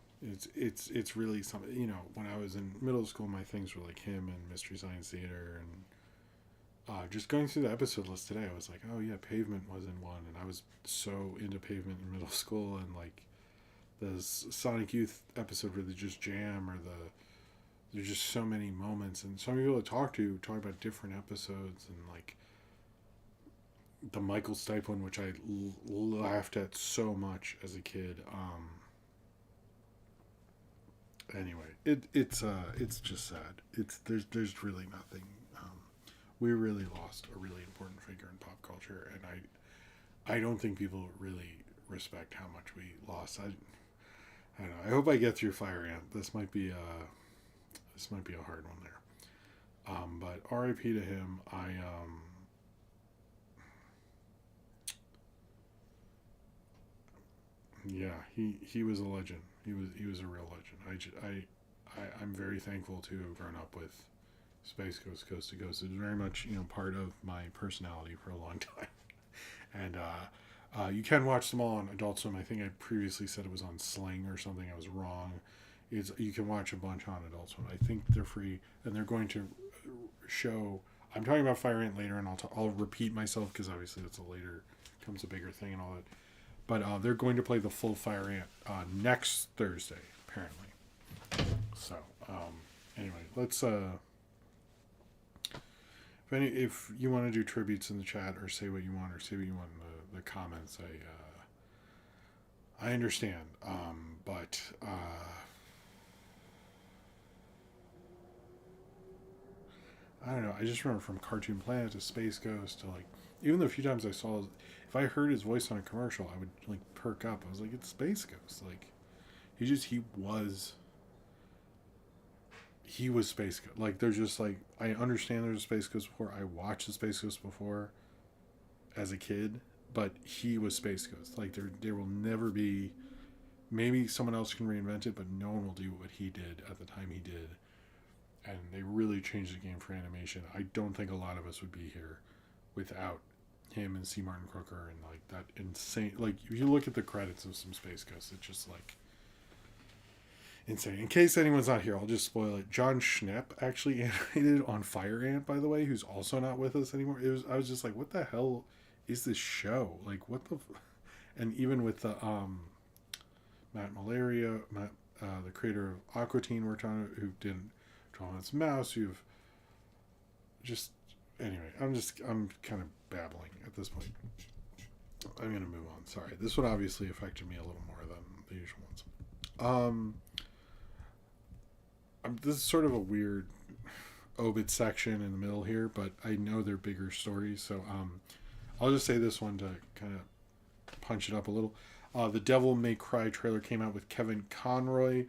It's really something. You know, when I was in middle school, my things were like him and Mystery Science Theater, and just going through the episode list today, I was like, oh yeah, Pavement was in one, and I was so into Pavement in middle school, and like the Sonic Youth episode where they just jam, or there's just so many moments, and so many people to talk about different episodes, and like the Michael Stipe one, which I laughed at so much as a kid. Anyway, it's just sad. There's really nothing. We really lost a really important figure in pop culture, and I don't think people really respect how much we lost. I don't know. I hope I get through Fire Ant. This might be a hard one there. But R.I.P. to him. Yeah, he was a legend. He was a real legend. I'm very thankful to have grown up with Space Ghost Coast to Coast. It was very much, part of my personality for a long time. And you can watch them all on Adult Swim. I think I previously said it was on Sling or something. I was wrong. You can watch a bunch on Adult Swim. I think they're free, and they're going to show. I'm talking about Fire Ant later, and I'll repeat myself because obviously that's a later comes a bigger thing and all that. But they're going to play the full Fire Ant next Thursday, apparently. So anyway, let's. If you want to do tributes in the chat or say what you want in the comments, I understand. But I don't know. I just remember from Cartoon Planet to Space Ghost to even the few times I saw, if I heard his voice on a commercial, I would perk up. I was like, it's Space Ghost. He was Space Ghost. There's just I understand there's a Space Ghost before. I watched the Space Ghost before as a kid, but he was Space Ghost. There will never be. Maybe someone else can reinvent it, but no one will do what he did at the time he did. And they really changed the game for animation. I don't think a lot of us would be here without him and C. Martin Crooker and that insane. If you look at the credits of some Space Ghosts, it's just insane. In case anyone's not here, I'll just spoil it. John Schnepp actually animated on Fire Ant, by the way, who's also not with us anymore. I was just like, what the hell is this show? What the... And even with the Matt, the creator of Aqua Teen, worked on it, who did Troutman's Mouse, who've just... Anyway, I'm kind of babbling at this point. I'm going to move on. Sorry. This one obviously affected me a little more than the usual ones. This is sort of a weird obit section in the middle here, but I know they're bigger stories, so I'll just say this one to kind of punch it up a little. The Devil May Cry trailer came out with Kevin Conroy.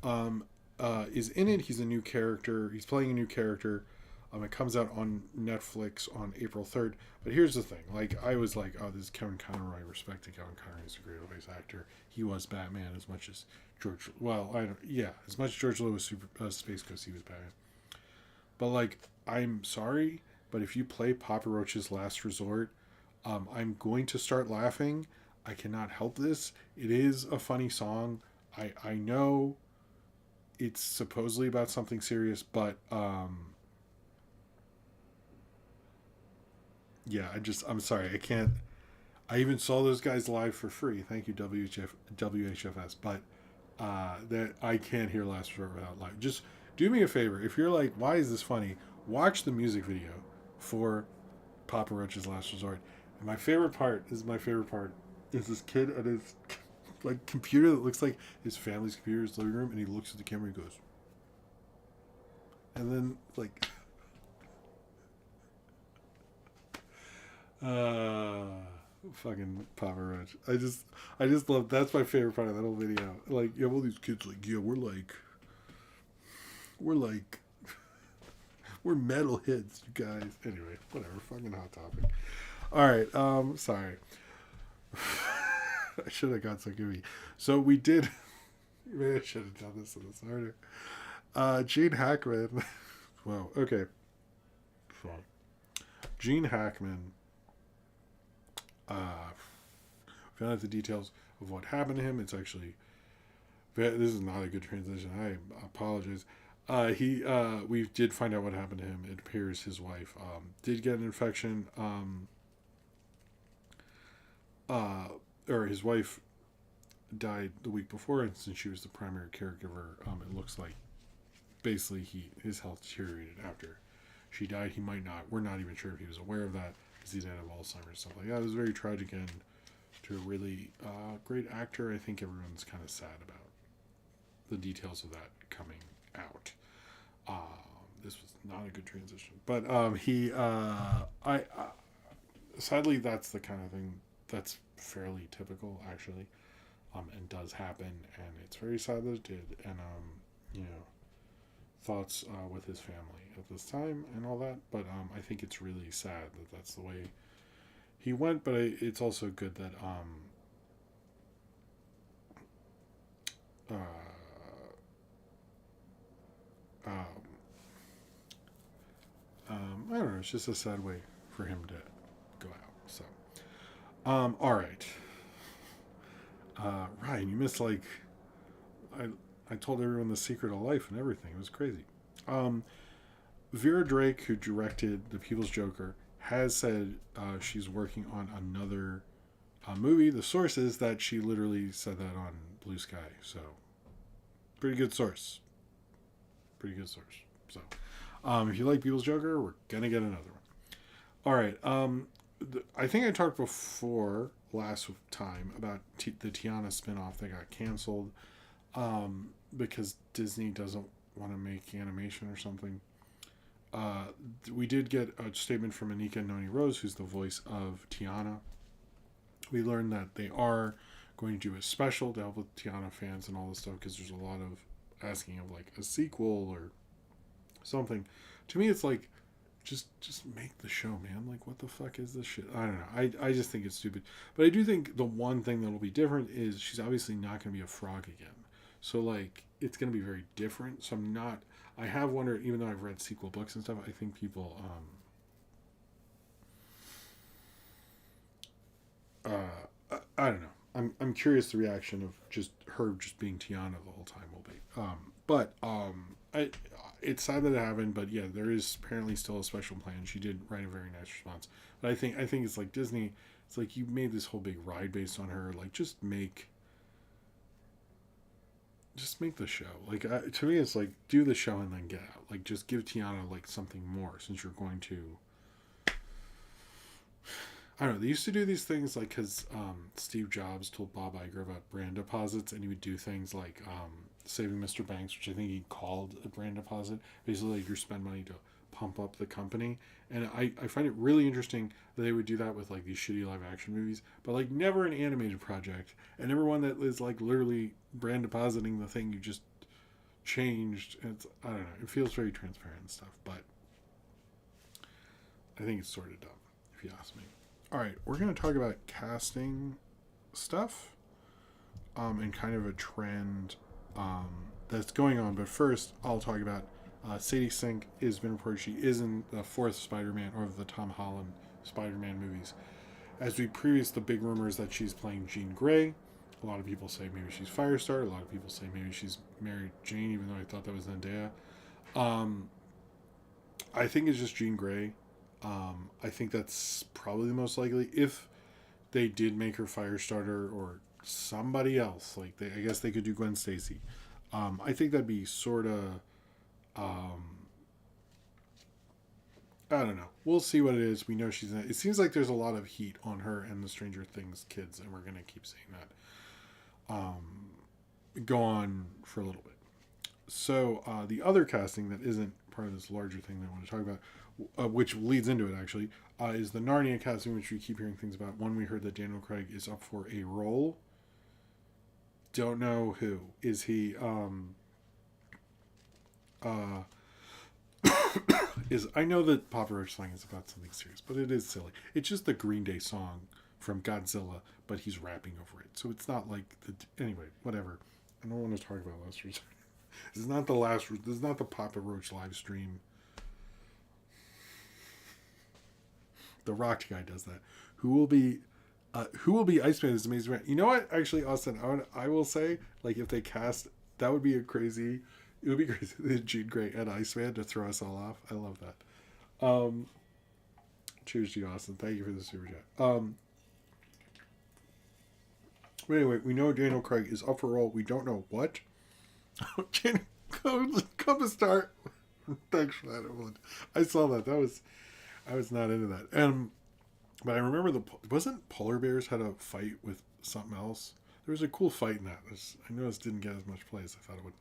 Is in it. He's a new character. He's playing a new character. It comes out on Netflix on April 3rd. But here's the thing. I was like, oh, this is Kevin Conroy. I respect Kevin Conroy. He's a great voice actor. He was Batman as much as George... Well, as much as George Lewis Space Ghost, he was Batman. But, I'm sorry, but if you play Papa Roach's Last Resort, I'm going to start laughing. I cannot help this. It is a funny song. I know it's supposedly about something serious, but... I'm sorry, I can't. I even saw those guys live for free. Thank you, WHFS. But that I can't hear Last Resort without live. Just do me a favor. If you're like, why is this funny? Watch the music video for Papa Roach's Last Resort. And my favorite part is this kid at his computer that looks like his family's computer in his living room, and he looks at the camera and goes, and then fucking Papa Roach. I just love, that's my favorite part of that whole video. You have all these kids we're metalheads, you guys. Anyway, whatever, fucking hot topic. Alright, sorry. I should have got so goofy. So we did maybe I should have done this in the starter. Gene Hackman. Whoa, okay. Fine. Gene Hackman found out the details of what happened to him. It's actually, this is not a good transition. I apologize. We did find out what happened to him. It appears his wife did get an infection. Or his wife died the week before, and since she was the primary caregiver, it looks like basically his health deteriorated after she died. He might not. We're not even sure if he was aware of that, because he did have Alzheimer's and stuff like that. It was very tragic, and to a really great actor. I think everyone's kind of sad about the details of that coming out. This was not a good transition, but sadly, that's the kind of thing that's fairly typical, actually, and does happen, and it's very sad that it did. And thoughts with his family at this time and all that, but I think it's really sad that that's the way he went, but it's also good that uh, um, I don't know. It's just a sad way for him to go out. So, all right. Ryan, you missed like I I told everyone the secret of life and everything. It was crazy. Um, Vera Drake, who directed The People's Joker, has said she's working on another movie. The source is that she literally said that on Blue Sky. So, pretty good source. Pretty good source. So, if you like People's Joker, we're gonna get another one. All right. I think I talked before last time about the Tiana spinoff that got canceled because Disney doesn't want to make animation or something. We did get a statement from Anika Noni Rose, who's the voice of Tiana. We learned that they are going to do a special to help with Tiana fans and all this stuff because there's a lot of asking of like a sequel or something. To me, it's like just make the show, man. Like, what the fuck is this shit? I don't know. I just think it's stupid. But I do think the one thing that'll be different is she's obviously not going to be a frog again. So like, it's going to be very different. So I'm not. I have wondered, even though I've read sequel books and stuff, I think people I don't know. I'm curious the reaction of just her just being Tiana the whole time will be. I it's sad that it happened, but yeah, there is apparently still a special plan. She did write a very nice response. But I think it's like Disney, it's like you made this whole big ride based on her. Like just make the show. Like to me it's like do the show and then get out. Like just give Tiana like something more since you're going to I don't know. They used to do these things like because Steve Jobs told Bob Iger about brand deposits, and he would do things like Saving Mr. Banks, which I think he called a brand deposit. Basically, like you spend money to pump up the company, and I find it really interesting that they would do that with like these shitty live action movies, but like never an animated project, and never one that is like literally brand depositing the thing you just changed. It's I don't know. It feels very transparent and stuff, but I think it's sort of dumb if you ask me. All right, we're going to talk about casting stuff and kind of a trend that's going on. But first, I'll talk about Sadie Sink has been reported she is in the fourth Spider-Man or the Tom Holland Spider-Man movies. As we previous, the big rumor is that she's playing Jean Grey. A lot of people say maybe she's Firestar. A lot of people say maybe she's Mary Jane, even though I thought that was Zendaya. I think it's just Jean Grey. I think that's probably the most likely. If they did make her Firestarter or somebody else, like I guess they could do Gwen Stacy. I think that'd be sort of. I don't know. We'll see what it is. We know she's in it. It seems like there's a lot of heat on her and the Stranger Things kids, and we're gonna keep seeing that. Go on for a little bit. So the other casting that isn't part of this larger thing that I want to talk about, which leads into it actually, is the Narnia casting, which we keep hearing things about. One, we heard that Daniel Craig is up for a role. Don't know who. Is he I know that Papa Roach slang is about something serious, but it is silly. It's just the Green Day song from Godzilla, but he's rapping over it. So it's not like anyway, whatever. I don't want to talk about last week. This is not the Papa Roach live stream. The Rock guy does that. Who will be Iceman is amazing. You know what? Actually, Austin, I will say, like, if they cast, that would be it would be crazy. Jean Grey and Iceman to throw us all off. I love that. Cheers to you, Austin. Thank you for the super chat. But anyway, we know Daniel Craig is up for a role. We don't know what. Come to start. Thanks for that. I saw that. I was not into that. But I remember wasn't Polar Bears had a fight with something else? There was a cool fight in that. I know this didn't get as much play as I thought it would.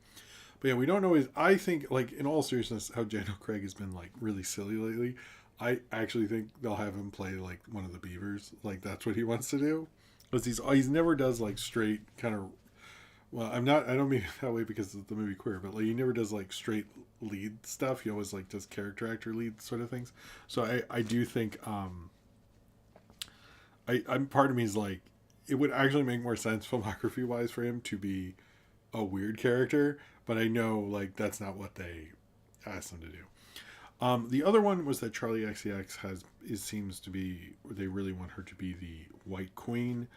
But yeah, we don't know. I think, like, in all seriousness, how Daniel Craig has been, like, really silly lately. I actually think they'll have him play, like, one of the Beavers. Like, that's what he wants to do. Because he's never does, like, straight kind of... Well, I don't mean it that way because of the movie Queer, but, like, he never does, like, straight lead stuff. He always, like, does character actor lead sort of things. So I do think... I'm part of me is, like, it would actually make more sense filmography-wise for him to be a weird character, but I know like that's not what they asked them to do. The other one was that Charlie XCX seems to be, they really want her to be the White Queen.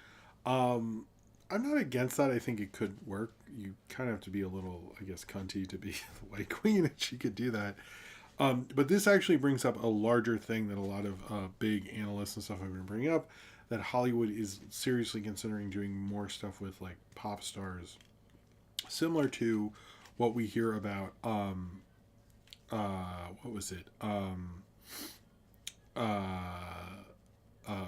Um, I'm not against that. I think it could work. You kind of have to be a little, I guess, cunty to be the White Queen, and she could do that. But this actually brings up a larger thing that a lot of big analysts and stuff have been bringing up, that Hollywood is seriously considering doing more stuff with like pop stars, similar to what we hear about. What was it?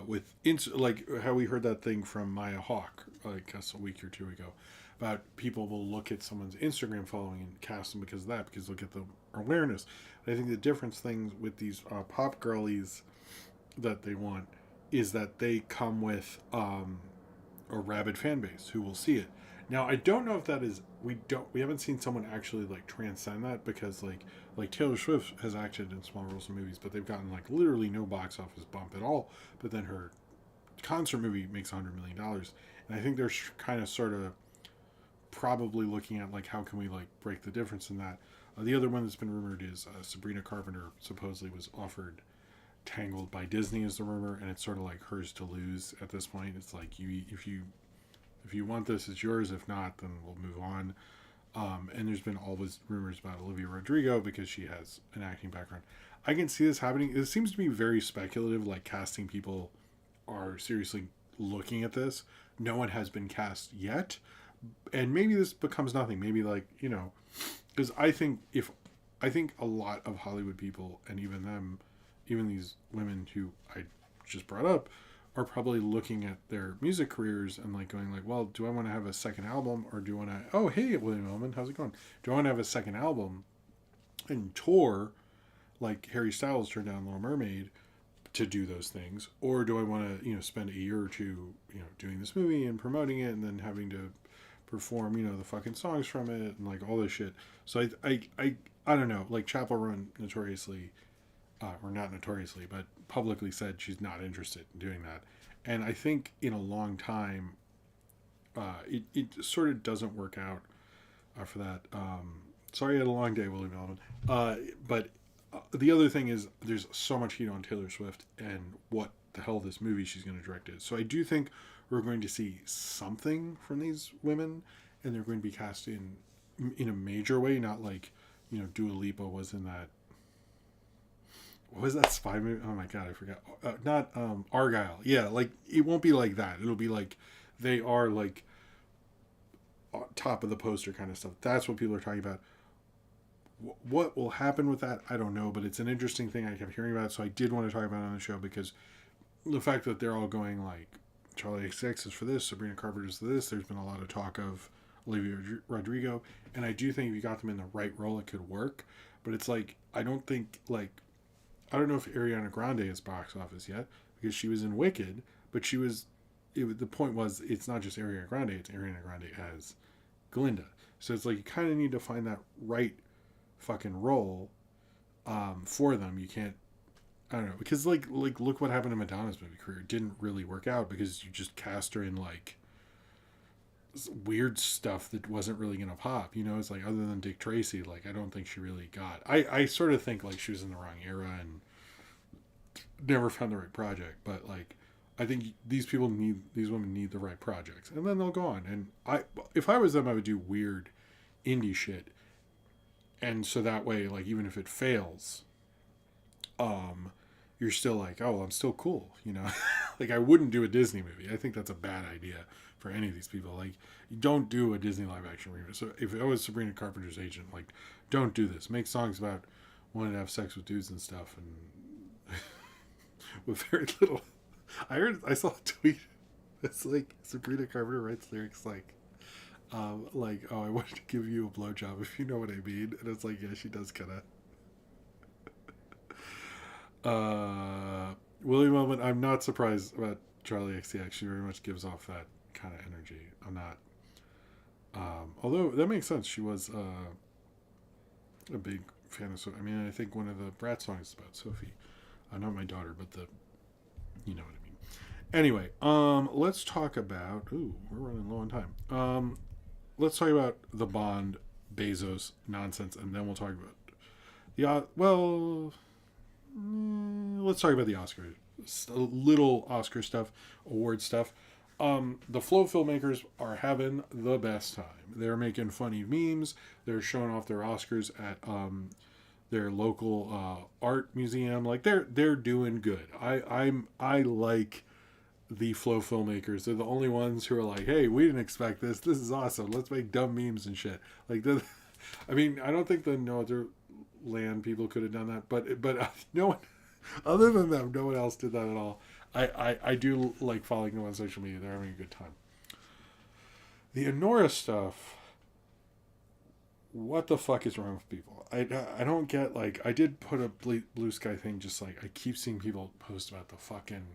With like how we heard that thing from Maya Hawke, like a week or two ago, about people will look at someone's Instagram following and cast them because of that, because look at the awareness. And I think the difference things with these pop girlies that they want is that they come with a rabid fan base who will see it. Now I don't know if that is, we haven't seen someone actually like transcend that, because like Taylor Swift has acted in small roles in movies, but they've gotten like literally no box office bump at all. But then her concert movie makes $100 million, and I think they're kind of sort of probably looking at like how can we like break the difference in that. The other one that's been rumored is Sabrina Carpenter supposedly was offered Tangled by Disney, is the rumor, and it's sort of like hers to lose at this point. It's like if you want this, it's yours. If not, then we'll move on. And there's been always rumors about Olivia Rodrigo because she has an acting background. I can see this happening. It seems to be very speculative, like casting people are seriously looking at this. No one has been cast yet. And maybe this becomes nothing. Maybe like, because I think a lot of Hollywood people, and even them, even these women who I just brought up, are probably looking at their music careers and like going like, well, do I want to have a second album, or do I want to, oh, hey, William Ellman, how's it going? Do I want to have a second album and tour like Harry Styles turned down Little Mermaid to do those things? Or do I want to, spend a year or two, doing this movie and promoting it and then having to perform, the fucking songs from it and like all this shit. So I don't know, like Chappell Roan notoriously, or not notoriously, but publicly said she's not interested in doing that. And I think in a long time, it sort of doesn't work out for that. Sorry, I had a long day, William Alvin. But the other thing is there's so much heat on Taylor Swift and what the hell this movie she's going to direct is. So I do think we're going to see something from these women, and they're going to be cast in a major way, not like, Dua Lipa was in that. What was that spy movie? Oh my god, I forgot. Not Argyle. Yeah, like it won't be like that. It'll be like they are like top of the poster kind of stuff. That's what people are talking about. What will happen with that, I don't know, but it's an interesting thing I kept hearing about, so I did want to talk about it on the show, because the fact that they're all going like Charlie XX is for this, Sabrina Carpenter is for this. There's been a lot of talk of Olivia Rodrigo, and I do think if you got them in the right role, it could work. But it's like I don't know if Ariana Grande is box office yet, because she was in Wicked, but the point was it's not just Ariana Grande, it's Ariana Grande as Glinda. So it's like you kind of need to find that right fucking role for them. You can't, I don't know, because like look what happened to Madonna's movie career. It didn't really work out because you just cast her in like weird stuff that wasn't really gonna pop. It's like, other than Dick Tracy, like I don't think she really got. I sort of think like she was in the wrong era and never found the right project. But like I think these women need the right projects, and then they'll go on. And if I was them, I would do weird indie shit, and so that way, like even if it fails, you're still like, oh, I'm still cool, Like I wouldn't do a Disney movie. I think that's a bad idea for any of these people. Like, you don't do a Disney live action movie. So if I was Sabrina Carpenter's agent, like, don't do this. Make songs about wanting to have sex with dudes and stuff, and with very little. I saw a tweet. It's like Sabrina Carpenter writes lyrics like, oh, I wanted to give you a blowjob, if you know what I mean. And it's like, yeah, she does kind of. William Wellman, I'm not surprised about Charlie XCX. She very much gives off that kind of energy. I'm not. Although that makes sense. She was a big fan of Sophie. I mean, I think one of the Brat songs is about Sophie. Not my daughter, but you know what I mean. Anyway, let's talk about. Ooh, we're running low on time. let's talk about the Bond Bezos nonsense, and then we'll talk about let's talk about the Oscars. A little Oscar stuff, award stuff. The Flow filmmakers are having the best time. They're making funny memes. They're showing off their Oscars at their local art museum. Like they're doing good. I like the Flow filmmakers. They're the only ones who are like, hey, we didn't expect this. This is awesome. Let's make dumb memes and shit. Like I mean, I don't think the No Other Land people could have done that, but no one other than them, no one else did that at all. I do like following them on social media. They're having a good time. The Honora stuff, what the fuck is wrong with people? I don't get, like, I did put a blue sky thing, just like I keep seeing people post about the fucking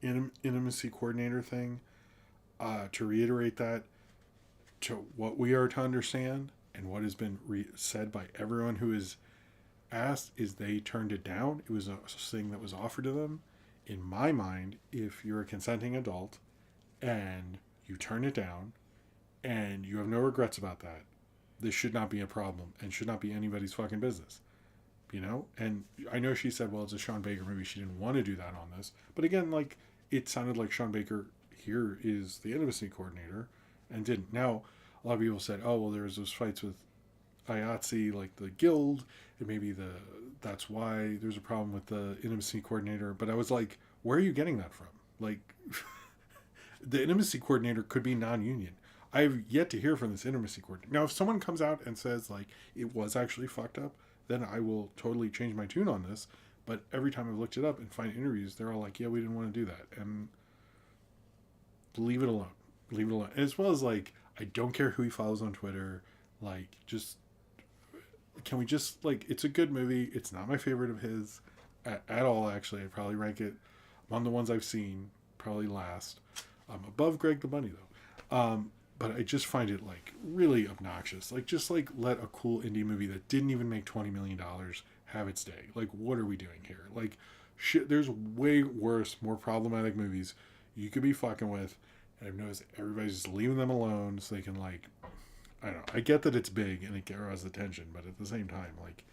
intimacy coordinator thing. To reiterate that, to what we are to understand and what has been said by everyone who is asked, is they turned it down. It was a thing that was offered to them. In my mind, if you're a consenting adult and you turn it down and you have no regrets about that, this should not be a problem and should not be anybody's fucking business. You know? And I know she said, well, it's a Sean Baker movie. She didn't want to do that on this. But again, like, it sounded like Sean Baker here is the intimacy coordinator and didn't. Now, a lot of people said, oh, well, there was those fights with IATSE, like the guild, and maybe that's why there's a problem with the intimacy coordinator. But I was like, where are you getting that from? Like, the intimacy coordinator could be non-union. I've yet to hear from this intimacy coordinator. Now, if someone comes out and says, like, it was actually fucked up, then I will totally change my tune on this. But every time I've looked it up and find interviews, they're all like, yeah, we didn't want to do that. And leave it alone. Leave it alone. As well as, like, I don't care who he follows on Twitter. Like, just, can we just, like, it's a good movie. It's not my favorite of his at all, actually. I'd probably rank it among the ones I've seen, probably last. Above Greg the Bunny, though. But I just find it, like, really obnoxious. Like, just, like, let a cool indie movie that didn't even make $20 million have its day. Like, what are we doing here? Like, shit, there's way worse, more problematic movies you could be fucking with. And I've noticed everybody's just leaving them alone so they can, like, I don't know. I get that it's big and it draws attention, but at the same time, like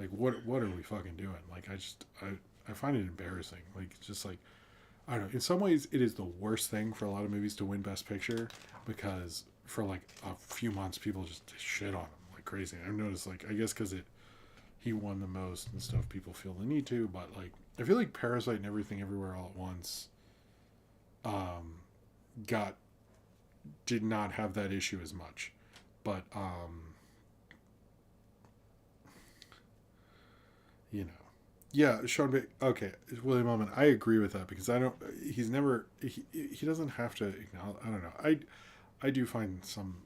what are we fucking doing? Like, I find it embarrassing. Like, it's just like, I don't know. In some ways, it is the worst thing for a lot of movies to win Best Picture because for like a few months, people just shit on him like crazy. I've noticed, like, I guess because he won the most and stuff, people feel the need to. But like, I feel like Parasite and Everything Everywhere All at Once, did not have that issue as much. But, you know, yeah, Sean Baker, okay, William Ullman, I agree with that because he doesn't have to acknowledge, I don't know. I do find some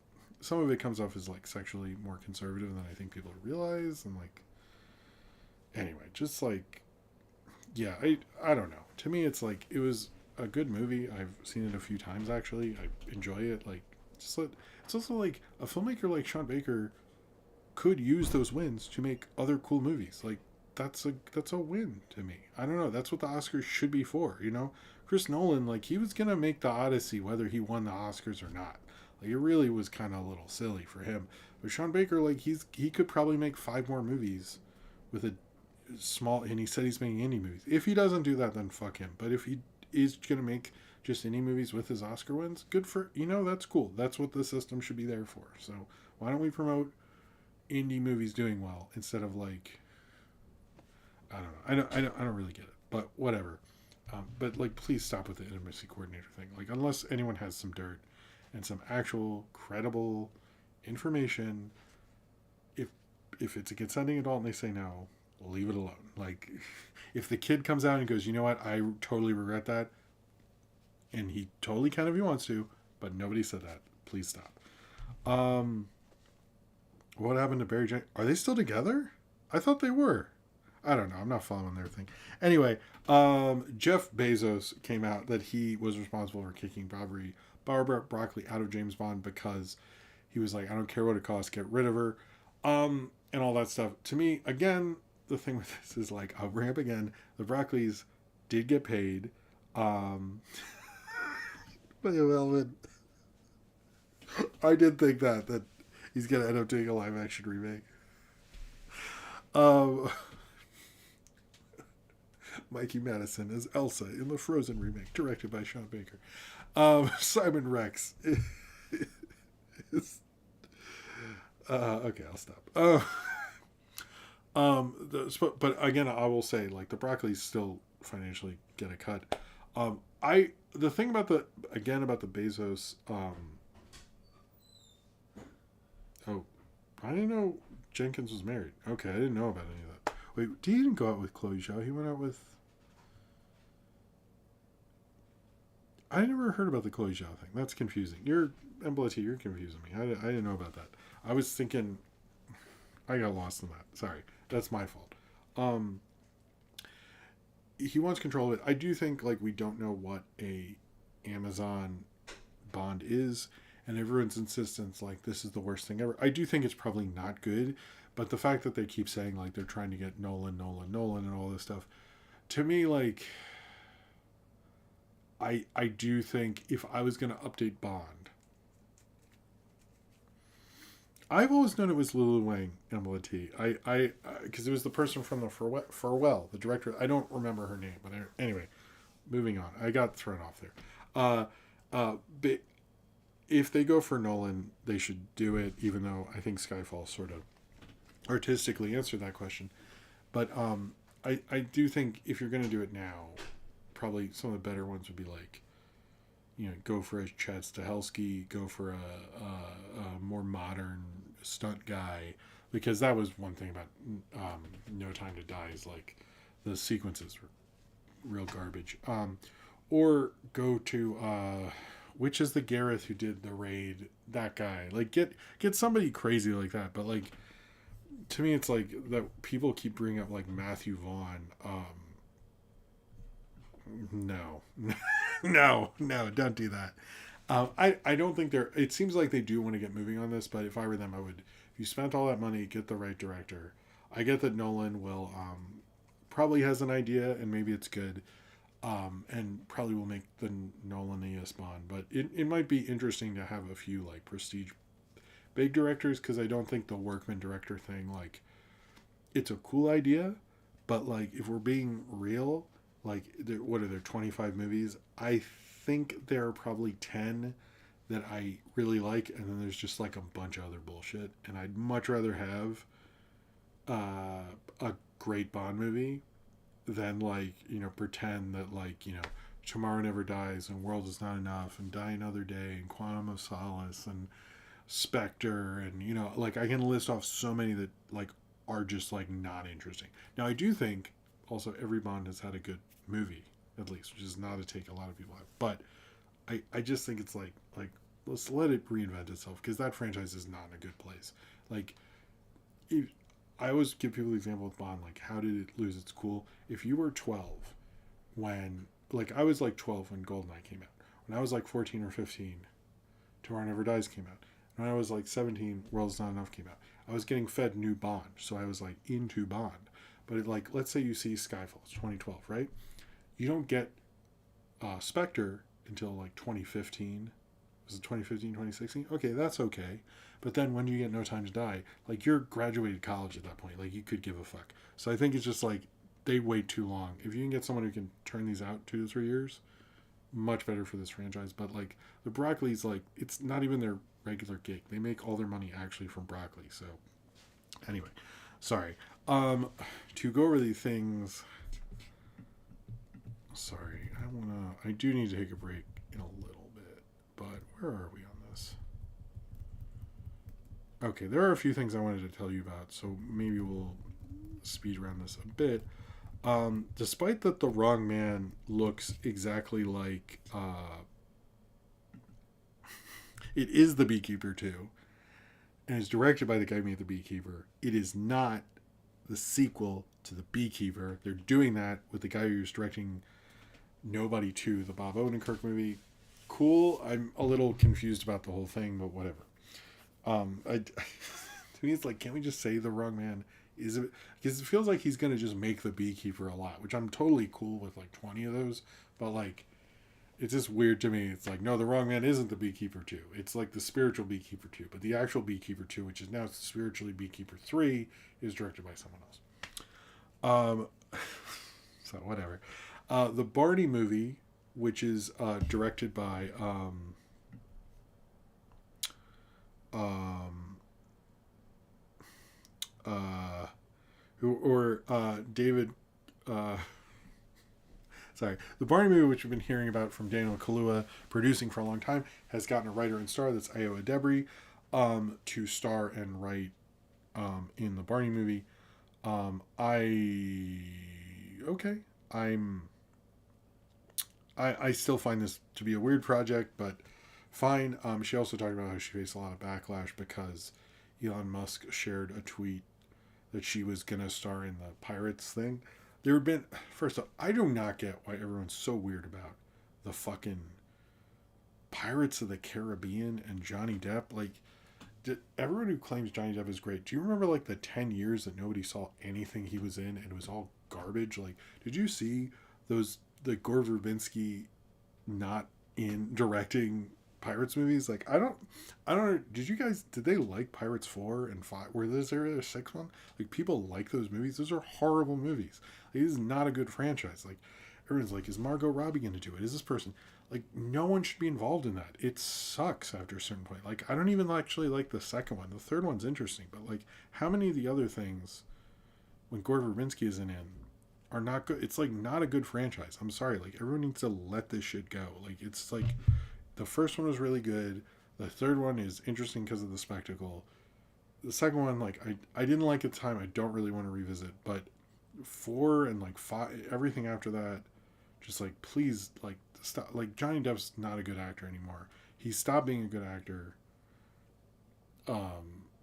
of it comes off as, like, sexually more conservative than I think people realize. And, like, anyway, just, like, yeah, I don't know. To me, it's, like, it was a good movie. I've seen it a few times, actually. I enjoy it. Like, it's also like a filmmaker like Sean Baker could use those wins to make other cool movies. Like, that's a win to me. I don't know. That's what the Oscars should be for, you know? Chris Nolan, like, he was gonna make the Odyssey whether he won the Oscars or not. Like, it really was kind of a little silly for him. But Sean Baker, like, he could probably make 5 more movies with a small, and he said he's making indie movies. If he doesn't do that, then fuck him. But if he is gonna make just indie movies with his Oscar wins, good for, you know, that's cool. That's what the system should be there for. So why don't we promote indie movies doing well instead of, like, I don't really get it, but whatever. But, like, please stop with the intimacy coordinator thing. Like, unless anyone has some dirt and some actual credible information, if it's a consenting adult and they say no, leave it alone. Like, if the kid comes out and goes, you know what, I totally regret that, and he totally can if he wants to, but nobody said that, please stop. What happened to Barry Jenkins? Are they still together? I thought they were. I don't know. I'm not following their thing. Anyway, Jeff Bezos came out that he was responsible for kicking Barbara Broccoli out of James Bond because he was like, I don't care what it costs, get rid of her, and all that stuff. To me, again, the thing with this is, like, I'll bring up again, the Broccoli's did get paid. William Elman. I did think that he's gonna end up doing a live action remake. Um, Mikey Madison as Elsa in the Frozen remake, directed by Sean Baker. Simon Rex is. Okay, I'll stop. But again, I will say, like, the Broccoli's still financially get a cut. The thing about the Bezos. Oh, I didn't know Jenkins was married. Okay, I didn't know about any of that. Wait, he didn't go out with Chloe Zhao. He went out with. I never heard about the Chloe Zhao thing. That's confusing. You're confusing me. I didn't know about that. I was thinking. I got lost in that. Sorry, that's my fault. He wants control of it. I do think like we don't know what a Amazon bond is, and everyone's insistence like this is the worst thing ever. I do think it's probably not good, but the fact that they keep saying like they're trying to get Nolan, and all this stuff, to me like I do think if I was gonna update Bond, I've always known it was Lulu Wang and Emily T. Because it was the person from the Farewell, the director. I don't remember her name, but anyway, moving on. I got thrown off there. But if they go for Nolan, they should do it. Even though I think Skyfall sort of artistically answered that question, but I do think if you're going to do it now, probably some of the better ones would be like, go for a Chad Stahelski, go for a more modern stunt guy, because that was one thing about No Time to Die is like the sequences were real garbage. Or go to which is the Gareth who did the Raid, that guy. Like get somebody crazy like that. But like to me, it's like that people keep bringing up like Matthew Vaughn. No. No, don't do that. I don't think they're. It seems like they do want to get moving on this, but if I were them, I would. If you spent all that money, get the right director. I get that Nolan will probably has an idea and maybe it's good, and probably will make the Nolan-iest Bond. But it might be interesting to have a few like prestige big directors, because I don't think the workman director thing, like, it's a cool idea, but like if we're being real, like what are there 25 movies? I think there are probably 10 that I really like, and then there's just like a bunch of other bullshit, and I'd much rather have a great Bond movie than like pretend that like Tomorrow Never Dies and World Is Not Enough and Die Another Day and Quantum of Solace and Spectre, and like I can list off so many that like are just like not interesting. Now I do think also every Bond has had a good movie, at least, which is not a take a lot of people have, but I just think it's like let's let it reinvent itself, because that franchise is not in a good place. Like I always give people the example with Bond, like how did it lose its cool? If you were 12 when, like, I was like 12 when GoldenEye came out. When I was like 14 or 15, Tomorrow Never Dies came out. When I was like 17, World's Not Enough came out. I was getting fed new Bond, so I was like into Bond. But like, let's say you see Skyfall, it's 2012, right? You don't get Spectre until like 2015. Was it 2015, 2016? Okay, that's okay. But then when you get No Time to Die, like you're graduated college at that point. Like you could give a fuck. So I think it's just like they wait too long. If you can get someone who can turn these out 2 to 3 years, much better for this franchise. But like the Broccoli's, like it's not even their regular gig. They make all their money actually from broccoli. So anyway, sorry. To go over these things. Sorry, I do need to take a break in a little bit, but where are we on this? Okay, there are a few things I wanted to tell you about, so maybe we'll speed around this a bit. Despite that the Wrong Man looks exactly like it is The Beekeeper 2, and is directed by the guy who made The Beekeeper, it is not the sequel to The Beekeeper. They're doing that with the guy who's directing Nobody 2, the Bob Odenkirk movie. Cool. I'm a little confused about the whole thing, but whatever. To me, it's like, can't we just say The Wrong Man is it? Because it feels like he's going to just make The Beekeeper a lot, which I'm totally cool with, like 20 of those. But like, it's just weird to me. It's like, no, the wrong man isn't the Beekeeper 2. It's like the spiritual Beekeeper 2, but the actual Beekeeper 2, which is now spiritually Beekeeper 3, is directed by someone else. So whatever. The Barney movie, which is directed by um, David. Uh, Sorry, the Barney movie, which we've been hearing about from Daniel Kaluuya, producing for a long time, has gotten a writer and star. That's Ayo Edebiri, to star and write in the Barney movie. Okay. I still find this to be a weird project, but fine. She also talked about how she faced a lot of backlash because Elon Musk shared a tweet that she was gonna star in the Pirates thing. There have been, first off, I do not get why everyone's so weird about the fucking Pirates of the Caribbean and Johnny Depp. Like, everyone who claims Johnny Depp is great, do you remember like the 10 years that nobody saw anything he was in and it was all garbage? Like, did you see the Gore Verbinski not in directing Pirates movies? Like, I don't know. Did they like Pirates 4 and 5? Were there a sixth one? Like, people like those movies. Those are horrible movies. Like, this is not a good franchise. Like, everyone's like, is Margot Robbie going to do it? Is this person? Like, no one should be involved in that. It sucks after a certain point. Like, I don't even actually like the second one. The third one's interesting, but like, how many of the other things, when Gore Verbinski isn't in, are not good? It's like not a good franchise. I'm sorry. Like, everyone needs to let this shit go. Like, it's like, the first one was really good. The third one is interesting because of the spectacle. The second one, like, I didn't like at the time. I don't really want to revisit, but 4 and like 5, everything after that, just like, please, like, stop. Like, Johnny Depp's not a good actor anymore. He stopped being a good actor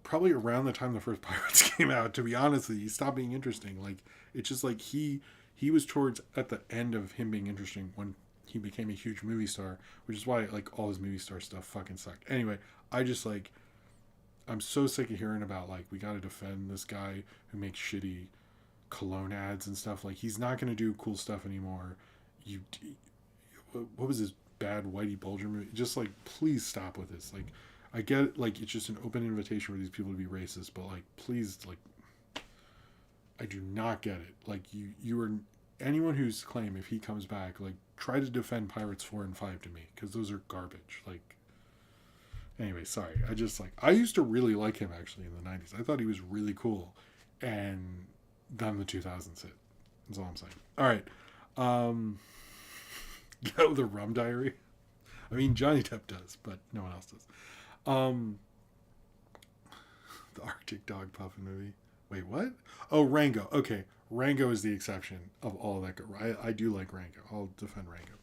probably around the time the first Pirates came out, to be honest with you. He stopped being interesting. Like, it's just like he was towards at the end of him being interesting when he became a huge movie star, which is why like all his movie star stuff fucking sucked. Anyway, I just like, I'm so sick of hearing about like, we got to defend this guy who makes shitty cologne ads and stuff. Like, he's not going to do cool stuff anymore. What was this bad Whitey Bulger movie? Just like, please stop with this. Like, I get it, like, it's just an open invitation for these people to be racist, but like, please, like, I do not get it. Like, you are, anyone who's claim if he comes back, like, try to defend Pirates 4 and 5 to me, because those are garbage. Like, anyway, sorry. I just like, I used to really like him actually in the 90s. I thought he was really cool, and then the 2000s hit. That's all I'm saying. All right. Get with the Rum Diary. I mean, Johnny Depp does, but no one else does. The Arctic Dog Puffin movie. Wait, what? Oh, Rango. Okay, Rango is the exception of all that. I do like Rango. I'll defend Rango.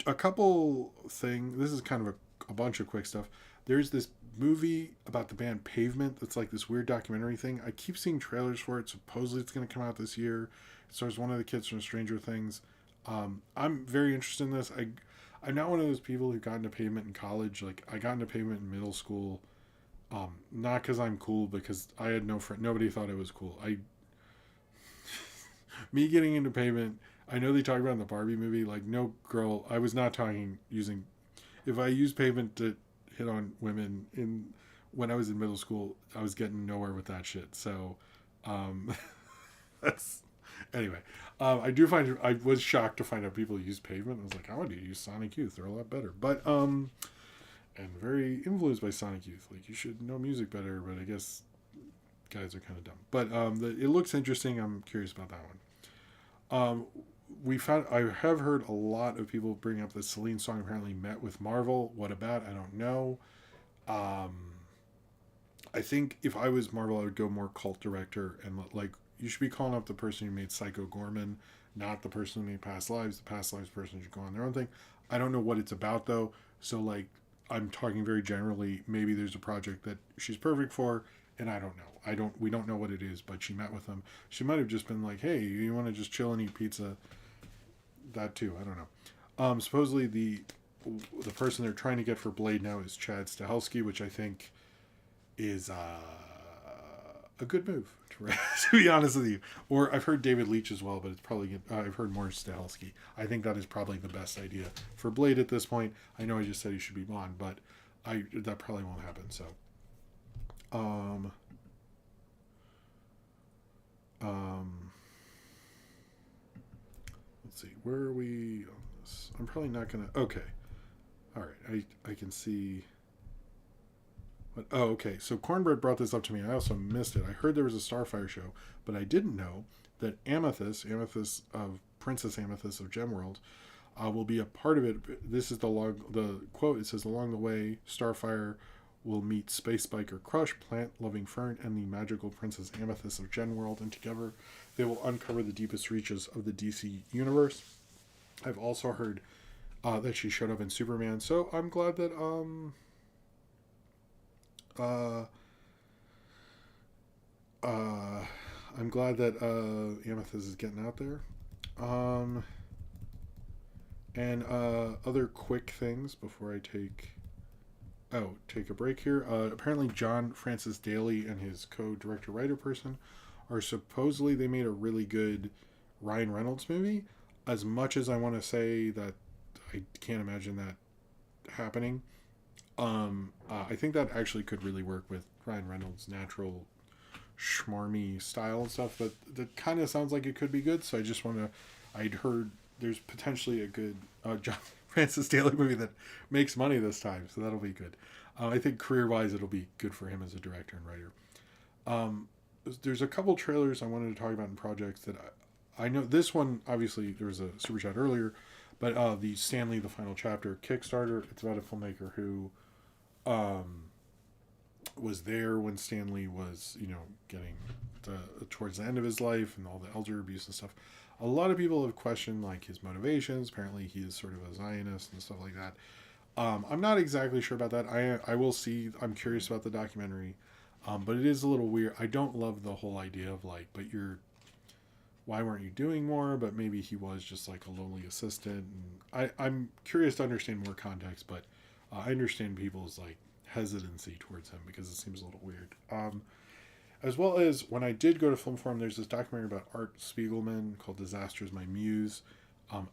A couple things. This is kind of a bunch of quick stuff. There's this movie about the band Pavement that's like this weird documentary thing. I keep seeing trailers for it. Supposedly it's going to come out this year. It stars one of the kids from Stranger Things. I'm very interested in this. I'm not one of those people who got into Pavement in college. Like, I got into Pavement in middle school. Not because I'm cool, because I had no friend. Nobody thought it was cool. Me getting into Pavement, I know they talk about in the Barbie movie, like, no girl, I was not using, if I used Pavement to hit on women when I was in middle school, I was getting nowhere with that shit. So, that's, anyway, I was shocked to find out people use Pavement. I was like, how do you use Sonic Youth? They're a lot better. But, and very influenced by Sonic Youth. Like, you should know music better, but I guess guys are kind of dumb. But, it looks interesting. I'm curious about that one. I have heard a lot of people bring up that Celine song apparently met with Marvel. What about? I don't know. I think if I was Marvel, I would go more cult director, and like, you should be calling up the person who made Psycho Gorman, not the person who made Past Lives. The Past Lives person should go on their own thing. I don't know what it's about though. So like, I'm talking very generally. Maybe there's a project that she's perfect for, and I don't know. We don't know what it is, but she met with them. She might have just been like, hey, you want to just chill and eat pizza? That too. I don't know. Supposedly the person they're trying to get for Blade now is Chad Stahelski, which I think is a good move, to be honest with you. Or I've heard David Leitch as well, but it's probably I've heard more Stahelski. I think that is probably the best idea for Blade at this point. I know I just said he should be Bond, but that probably won't happen. So, um, let's see, where are we on this? I'm probably not gonna. Okay, all right. I can see. But, oh, okay. So Cornbread brought this up to me. I also missed it. I heard there was a Starfire show, but I didn't know that Amethyst of Princess Amethyst of Gemworld, will be a part of it. This is the quote. It says, "Along the way, Starfire will meet Space Biker Crush, Plant Loving Fern, and the magical Princess Amethyst of Gemworld, and together they will uncover the deepest reaches of the DC universe." I've also heard that she showed up in Superman, so I'm glad that I'm glad that Amethyst is getting out there. And other quick things before I take a break here. Apparently, John Francis Daly and his co-director writer person are supposedly they made a really good Ryan Reynolds movie. As much as I want to say that I can't imagine that happening, I think that actually could really work with Ryan Reynolds' natural schmarmy style and stuff. But that kind of sounds like it could be good. So I just want to. I'd heard there's potentially a good John Francis Daly movie that makes money this time, so that'll be good. I think career-wise, it'll be good for him as a director and writer. There's a couple trailers I wanted to talk about in projects that I know. This one, obviously, there was a super chat earlier, but the Stanley, the Final Chapter Kickstarter, it's about a filmmaker who was there when Stanley was, getting towards the end of his life and all the elder abuse and stuff. A lot of people have questioned like his motivations. Apparently, he is sort of a Zionist and stuff like that. I'm not exactly sure about that. I will see. I'm curious about the documentary, but it is a little weird. I don't love the whole idea of like, why weren't you doing more? But maybe he was just like a lonely assistant. And I'm curious to understand more context, but I understand people's like hesitancy towards him because it seems a little weird. As well as when I did go to Film Forum, there's this documentary about Art Spiegelman called Disaster is My Muse.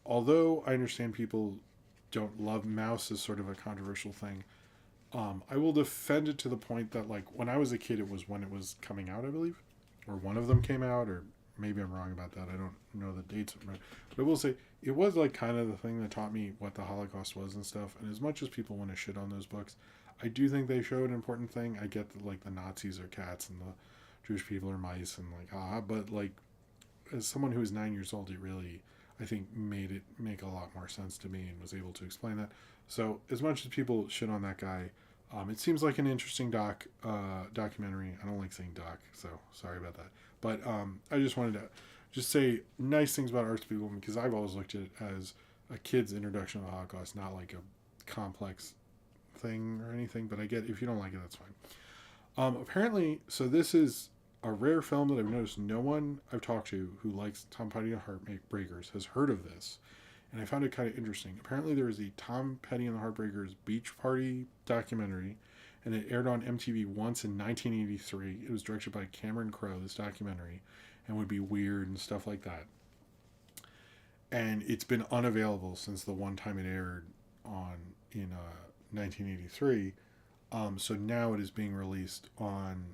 Although I understand people don't love Mouse as sort of a controversial thing, I will defend it to the point that like when I was a kid, it was when it was coming out, I believe, or one of them came out, or maybe I'm wrong about that. I don't know the dates, but I will say it was like kind of the thing that taught me what the Holocaust was and stuff. And as much as people want to shit on those books, I do think they show an important thing. I get that like the Nazis are cats and the Jewish people are mice and like but like as someone who was 9 years old, it really I think made it make a lot more sense to me and was able to explain that. So as much as people shit on that guy, it seems like an interesting documentary. I don't like saying doc, so sorry about that. But I just wanted to just say nice things about Art Spiegelman because I've always looked at it as a kid's introduction to the Holocaust, not like a complex thing or anything. But I get if you don't like it, that's fine. Apparently, so this is a rare film that I've noticed no one I've talked to who likes Tom Petty and the Heartbreakers has heard of this. And I found it kind of interesting. Apparently there was a Tom Petty and the Heartbreakers Beach Party documentary, and it aired on MTV once in 1983. It was directed by Cameron Crowe, this documentary, and would be weird and stuff like that. And it's been unavailable since the one time it aired in 1983. So now it is being released on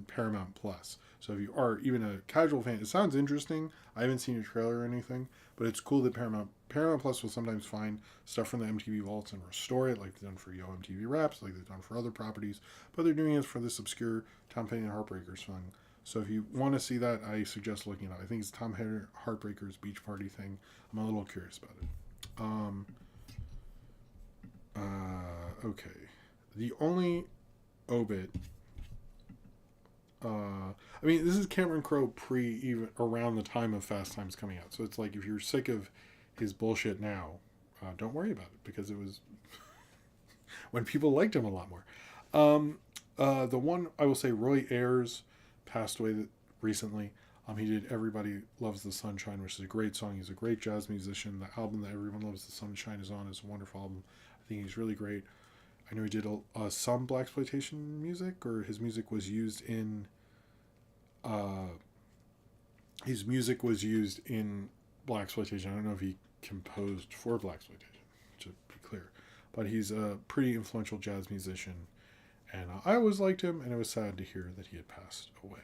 Paramount Plus. So if you are even a casual fan, it sounds interesting. I haven't seen a trailer or anything, but it's cool that Paramount Plus will sometimes find stuff from the MTV vaults and restore it, like they've done for Yo MTV Raps, like they've done for other properties. But they're doing it for this obscure Tom Petty and Heartbreakers song. So if you want to see that, I suggest looking it up. I think it's Tom Petty Heartbreakers Beach Party thing. I'm a little curious about it. Okay. The only obit. I mean, this is Cameron Crowe even around the time of Fast Times coming out. So it's like if you're sick of his bullshit now, don't worry about it because it was when people liked him a lot more. The one I will say, Roy Ayers passed away recently. He did Everybody Loves the Sunshine, which is a great song. He's a great jazz musician. The album that Everyone Loves the Sunshine is on is a wonderful album. I think he's really great. I know he did some blaxploitation music, or his music was used in. Uh, his music was used in blaxploitation. I don't know if he composed for blaxploitation, to be clear, but he's a pretty influential jazz musician, and I always liked him, and it was sad to hear that he had passed away.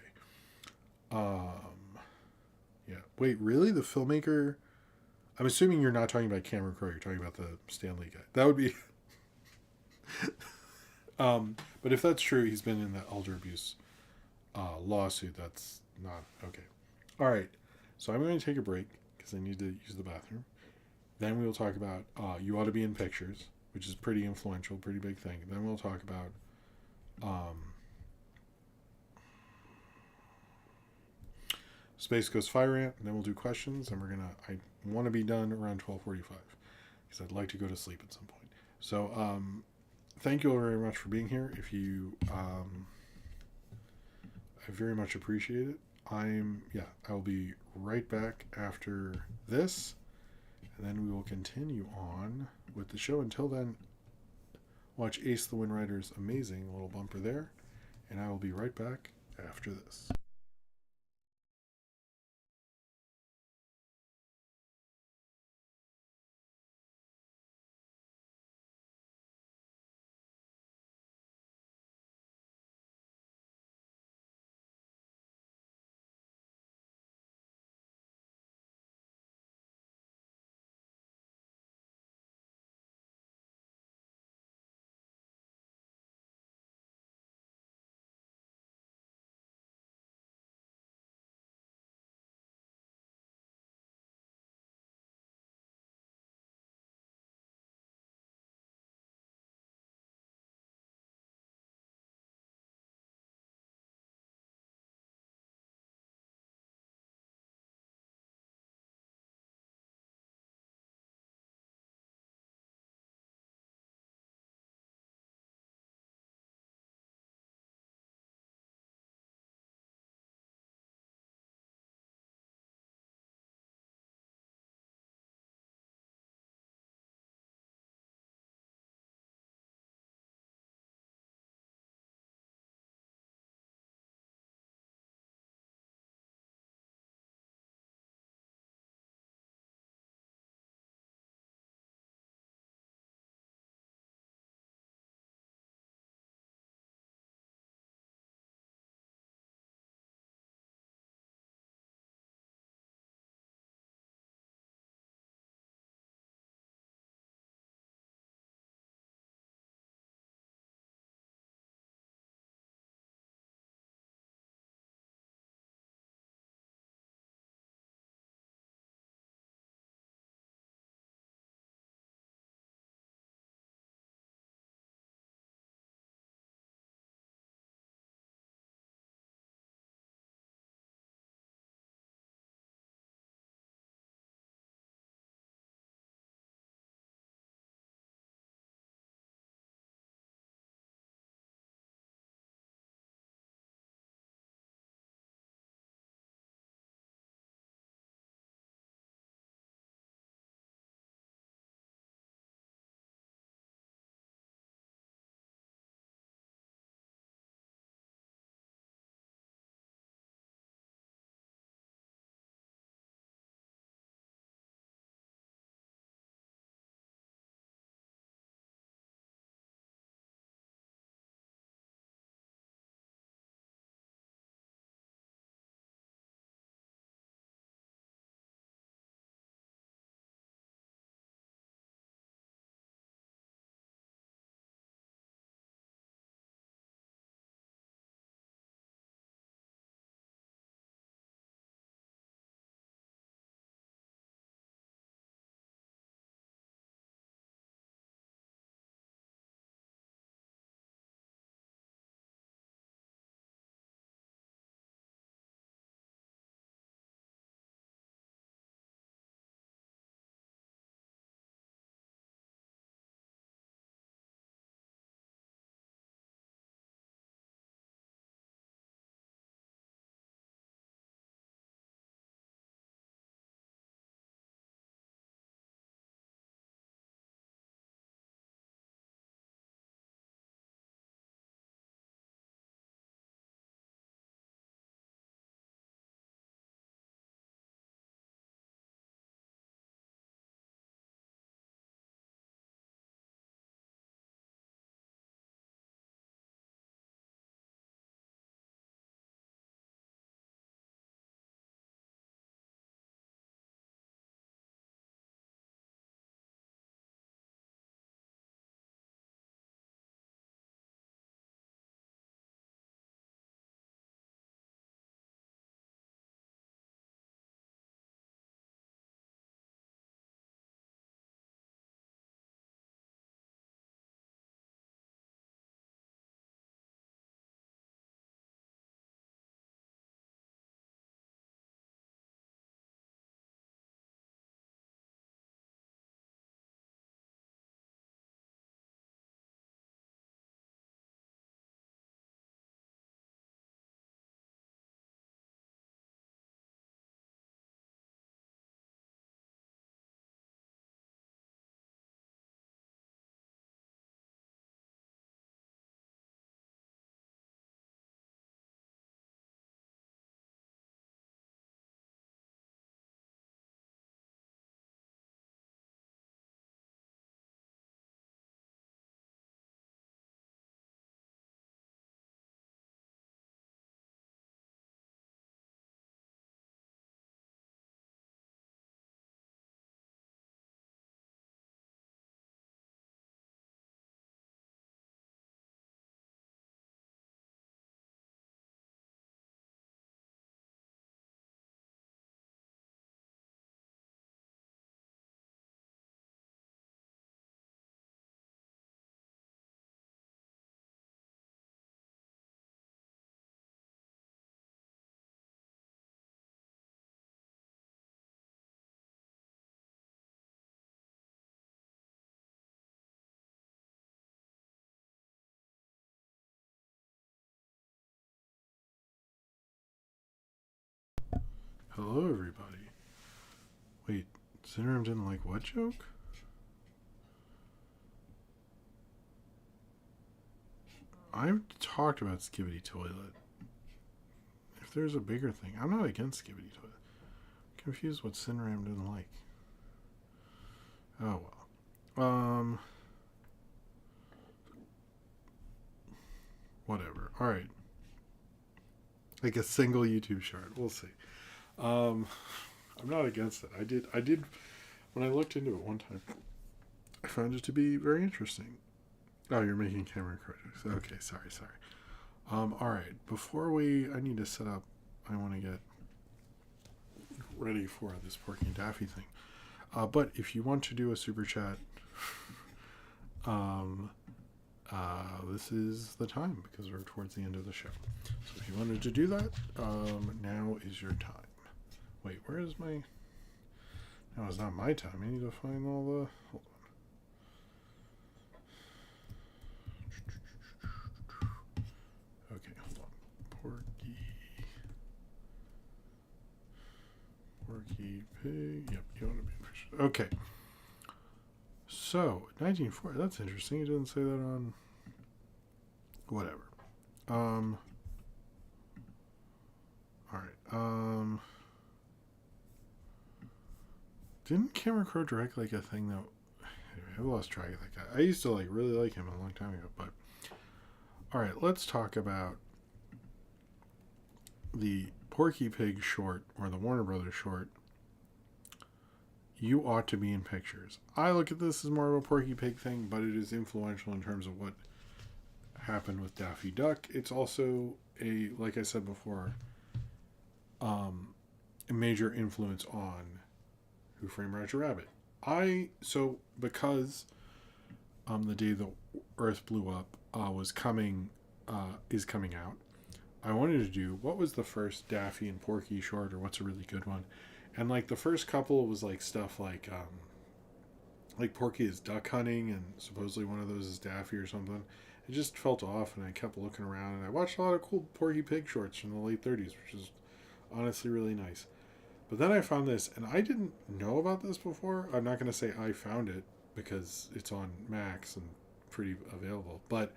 Yeah. Wait, really? The filmmaker? I'm assuming you're not talking about Cameron Crowe. You're talking about the Stan Lee guy. That would be. But if that's true, he's been in that elder abuse lawsuit. That's not okay. All right. So I'm going to take a break because I need to use the bathroom. Then we will talk about You Ought to Be in Pictures, which is pretty influential, pretty big thing. Then we'll talk about Space Ghost Fire Ant, and then we'll do questions, and I want to be done around 12:45 because I'd like to go to sleep at some point. So thank you all very much for being here. If you, I very much appreciate it. I will be right back after this, and then we will continue on with the show. Until then, watch Ace the Wind Rider's amazing little bumper there, and I will be right back after this. Hello, everybody. Wait, Syndrome didn't like what joke? I've talked about Skibidi Toilet. If there's a bigger thing, I'm not against Skibidi Toilet. I'm confused what Syndrome didn't like. Oh well. Whatever. Alright. Like a single YouTube short. We'll see. I'm not against it. I did when I looked into it one time, I found it to be very interesting. Oh, you're making camera projects. Okay, sorry. Alright. I need to set up, I want to get ready for this Porky and Daffy thing. But if you want to do a super chat, this is the time because we're towards the end of the show. So if you wanted to do that, now is your time. Wait, where is my... No, it's not my time. I need to find all the... Hold on. Okay, hold on. Porky Pig. Yep, you want to be pictured. Okay. So, 1940. That's interesting. He didn't say that on... Whatever. Alright. Didn't Cameron Crowe direct like a thing that... Anyway, I've lost track of that guy. I used to really like him a long time ago, but... Alright, let's talk about the Porky Pig short, or the Warner Brothers short, You Ought to Be in Pictures. I look at this as more of a Porky Pig thing, but it is influential in terms of what happened with Daffy Duck. It's also like I said before, a major influence on Who Framed Roger Rabbit. Because The Day the Earth Blew Up is coming out, I wanted to do what was the first Daffy and Porky short, or what's a really good one. And like the first couple was like stuff like Porky is duck hunting, and supposedly one of those is Daffy or something. It just felt off, and I kept looking around, and I watched a lot of cool Porky Pig shorts from the late 30s, which is honestly really nice. But then I found this, and I didn't know about this before. I'm not going to say I found it, because it's on Max and pretty available. But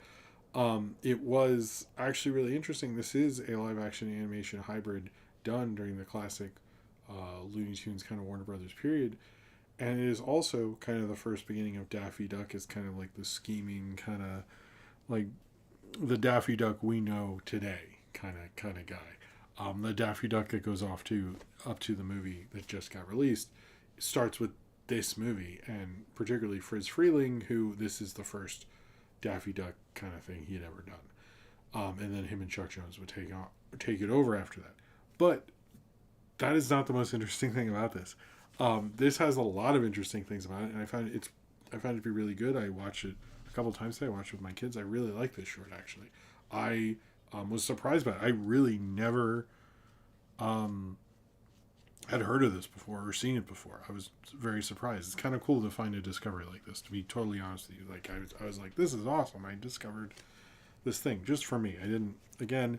it was actually really interesting. This is a live-action animation hybrid done during the classic Looney Tunes kind of Warner Brothers period. And it is also kind of the first beginning of Daffy Duck as kind of like the scheming kind of like the Daffy Duck we know today kind of guy. The Daffy Duck that goes up to the movie that just got released starts with this movie, and particularly Friz Freleng, who this is the first Daffy Duck kind of thing he had ever done. And then him and Chuck Jones would take it over after that. But that is not the most interesting thing about this. This has a lot of interesting things about it, and I found it to be really good. I watched it a couple times today. I watched it with my kids. I really like this short, actually. I was surprised by it. I really never had heard of this before or seen it before. I was very surprised. It's kind of cool to find a discovery like this, to be totally honest with you. Like I was like, this is awesome. I discovered this thing just for me. I didn't, again,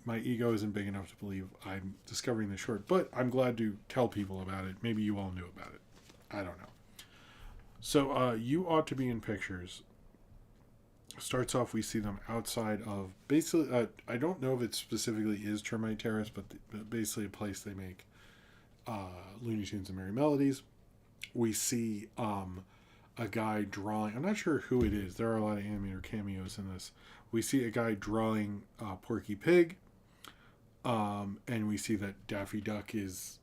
my ego isn't big enough to believe I'm discovering this short, but I'm glad to tell people about it. Maybe you all knew about it. I don't know. So, You Ought to Be in Pictures. Starts off, we see them outside of basically, I don't know if it specifically is Termite Terrace, but basically a place they make Looney Tunes and Merry Melodies. We see a guy drawing, I'm not sure who it is, there are a lot of animator cameos in this. We see a guy drawing Porky Pig, and we see that Daffy Duck is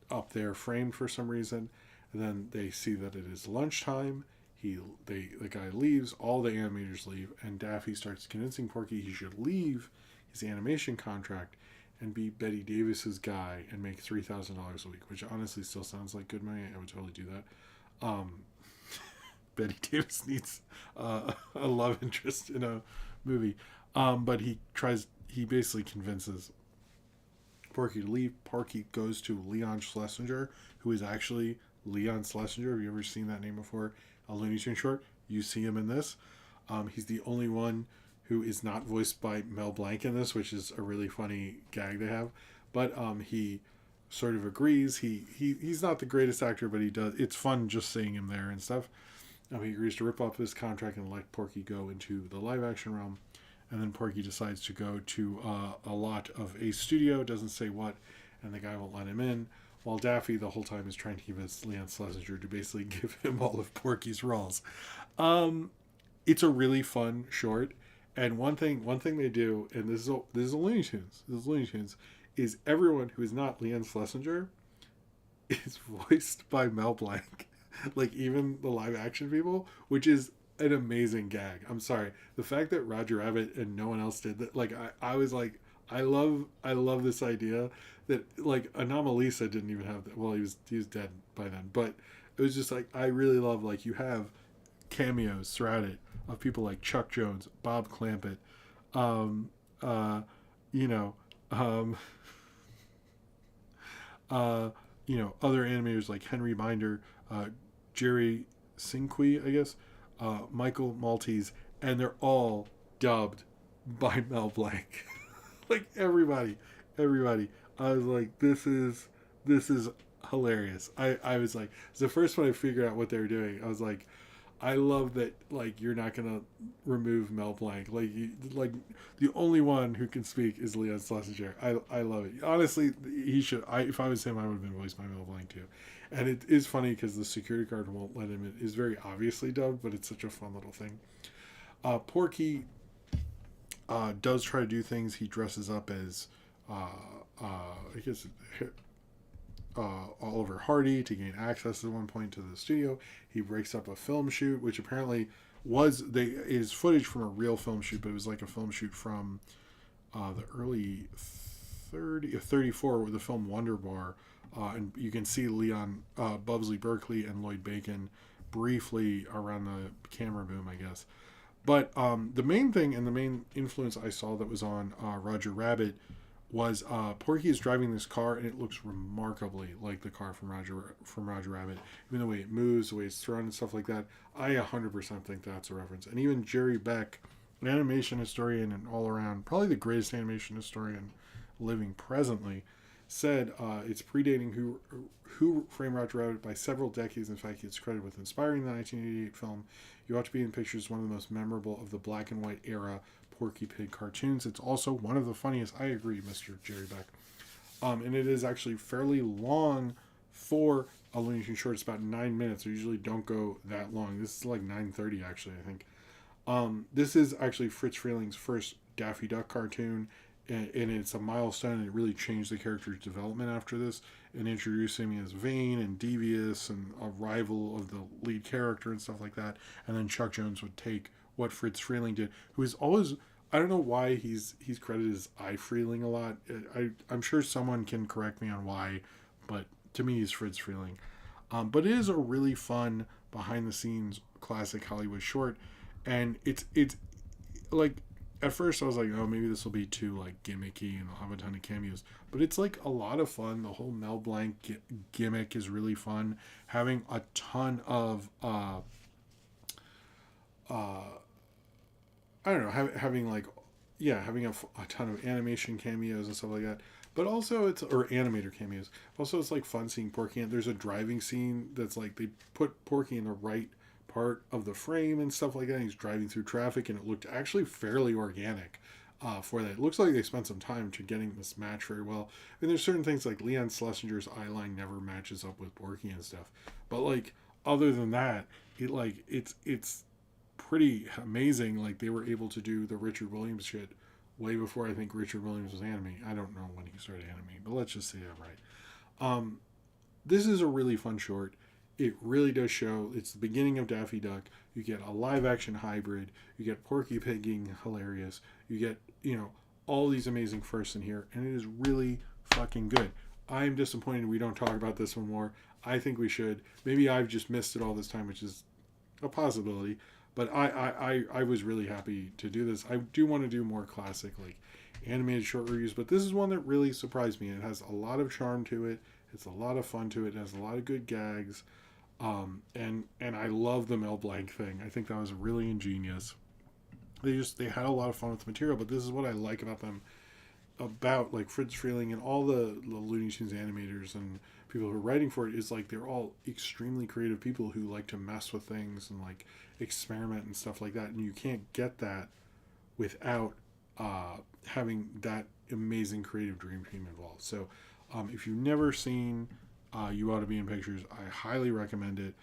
up there framed for some reason, and then they see that it is lunchtime. The guy leaves, all the animators leave, and Daffy starts convincing Porky he should leave his animation contract and be Betty Davis's guy and make $3,000 a week, which honestly still sounds like good money. I would totally do that. Betty Davis needs a love interest in a movie, but he basically convinces Porky to leave. Porky goes to Leon Schlesinger, who is actually Leon Schlesinger. Have you ever seen that name before? A Looney Tunes short. You see him in this. He's the only one who is not voiced by Mel Blanc in this, which is a really funny gag to have. But he sort of agrees. He's not the greatest actor, but he does. It's fun just seeing him there and stuff. He agrees to rip off his contract and let Porky go into the live action realm. And then Porky decides to go to a lot of a studio, doesn't say what, and the guy won't let him in. While Daffy the whole time is trying to convince Leon Schlesinger to basically give him all of Porky's roles. It's a really fun short, and one thing they do, and this is a Looney Tunes, is everyone who is not Leon Schlesinger is voiced by Mel Blanc, like even the live action people, which is an amazing gag. I'm sorry, the fact that Roger Rabbit and no one else did that, like I was like, I love this idea that like Anomalisa didn't even have that. Well, he was dead by then, but it was just like I really love like you have cameos throughout it of people like Chuck Jones, Bob Clampett, you know, um, other animators like Henry Binder, Jerry Sinqui, I guess, Michael Maltese, and they're all dubbed by Mel Blanc. Like everybody. I was like, this is hilarious. I was like, it's the first one I figured out what they were doing. I was like, I love that. Like, you're not gonna remove Mel Blanc. Like the only one who can speak is Leon Schlesinger. I love it. Honestly, he should. If I was him, I would have been voiced by Mel Blanc too. And it is funny because the security guard won't let him. It is very obviously dubbed, but it's such a fun little thing. Porky does try to do things. He dresses up as I guess Oliver Hardy to gain access at one point to the studio. He breaks up a film shoot, which apparently is footage from a real film shoot, but it was like a film shoot from the early 34 with the film Wonder Bar, and you can see Leon Bubsley Berkeley and Lloyd Bacon briefly around the camera boom, I guess. But the main thing and the main influence I saw that was on Roger Rabbit was Porky is driving this car, and it looks remarkably like the car from Roger Rabbit. Even the way it moves, the way it's thrown and stuff like that. I 100% think that's a reference. And even Jerry Beck, an animation historian and all around, probably the greatest animation historian living presently, said it's predating Who Framed Roger Rabbit by several decades. In fact, it's credited with inspiring the 1988 film You Ought to Be in Pictures, one of the most memorable of the black and white era Porky Pig cartoons. It's also one of the funniest. I agree, Mr. Jerry Beck. And it is actually fairly long for a Looney Tunes short. It's about 9 minutes. I usually don't go that long. This is like 9:30 actually, I think. This is actually Fritz Freeling's first Daffy Duck cartoon, and it's a milestone, and it really changed the character's development after this, and introduced him as vain and devious and a rival of the lead character and stuff like that. And then Chuck Jones would take what Fritz Freeling did, who is always, I don't know why he's credited as I Freeling a lot. I'm sure someone can correct me on why, but to me he's Fritz Freeling. But it is a really fun behind the scenes classic Hollywood short, and it's like, at first I was like, oh, maybe this will be too like gimmicky and I'll have a ton of cameos, but it's like a lot of fun. The whole Mel Blanc gimmick is really fun. Having a ton of I don't know, having like, yeah, having a ton of animation cameos and stuff like that. But also or animator cameos. Also, it's like fun seeing Porky. And there's a driving scene that's like, they put Porky in the right part of the frame and stuff like that. He's driving through traffic, and it looked actually fairly organic for that. It looks like they spent some time to getting this match very well. And there's certain things like Leon Schlesinger's eye line never matches up with Porky and stuff. But like, other than that, it's pretty amazing. Like, they were able to do the Richard Williams shit way before I think Richard Williams was animating. I don't know when he started animating, but let's just say I'm right. This is a really fun short. It really does show, it's the beginning of Daffy Duck. You get a live action hybrid. You get Porky Pig being hilarious. You get, all these amazing firsts in here, and it is really fucking good. I'm disappointed we don't talk about this one more. I think we should. Maybe I've just missed it all this time, which is a possibility. But I was really happy to do this. I do want to do more classic, like, animated short reviews, but this is one that really surprised me. It has a lot of charm to it. It's a lot of fun to it. It has a lot of good gags. And I love the Mel Blanc thing. I think that was really ingenious. They had a lot of fun with the material, but this is what I like about them. about like Fritz Freeling and all the Looney Tunes animators and people who are writing for it is like they're all extremely creative people who like to mess with things and like experiment and stuff like that, and you can't get that without having that amazing creative dream team involved. So if you've never seen You Ought to Be in Pictures, I highly recommend it.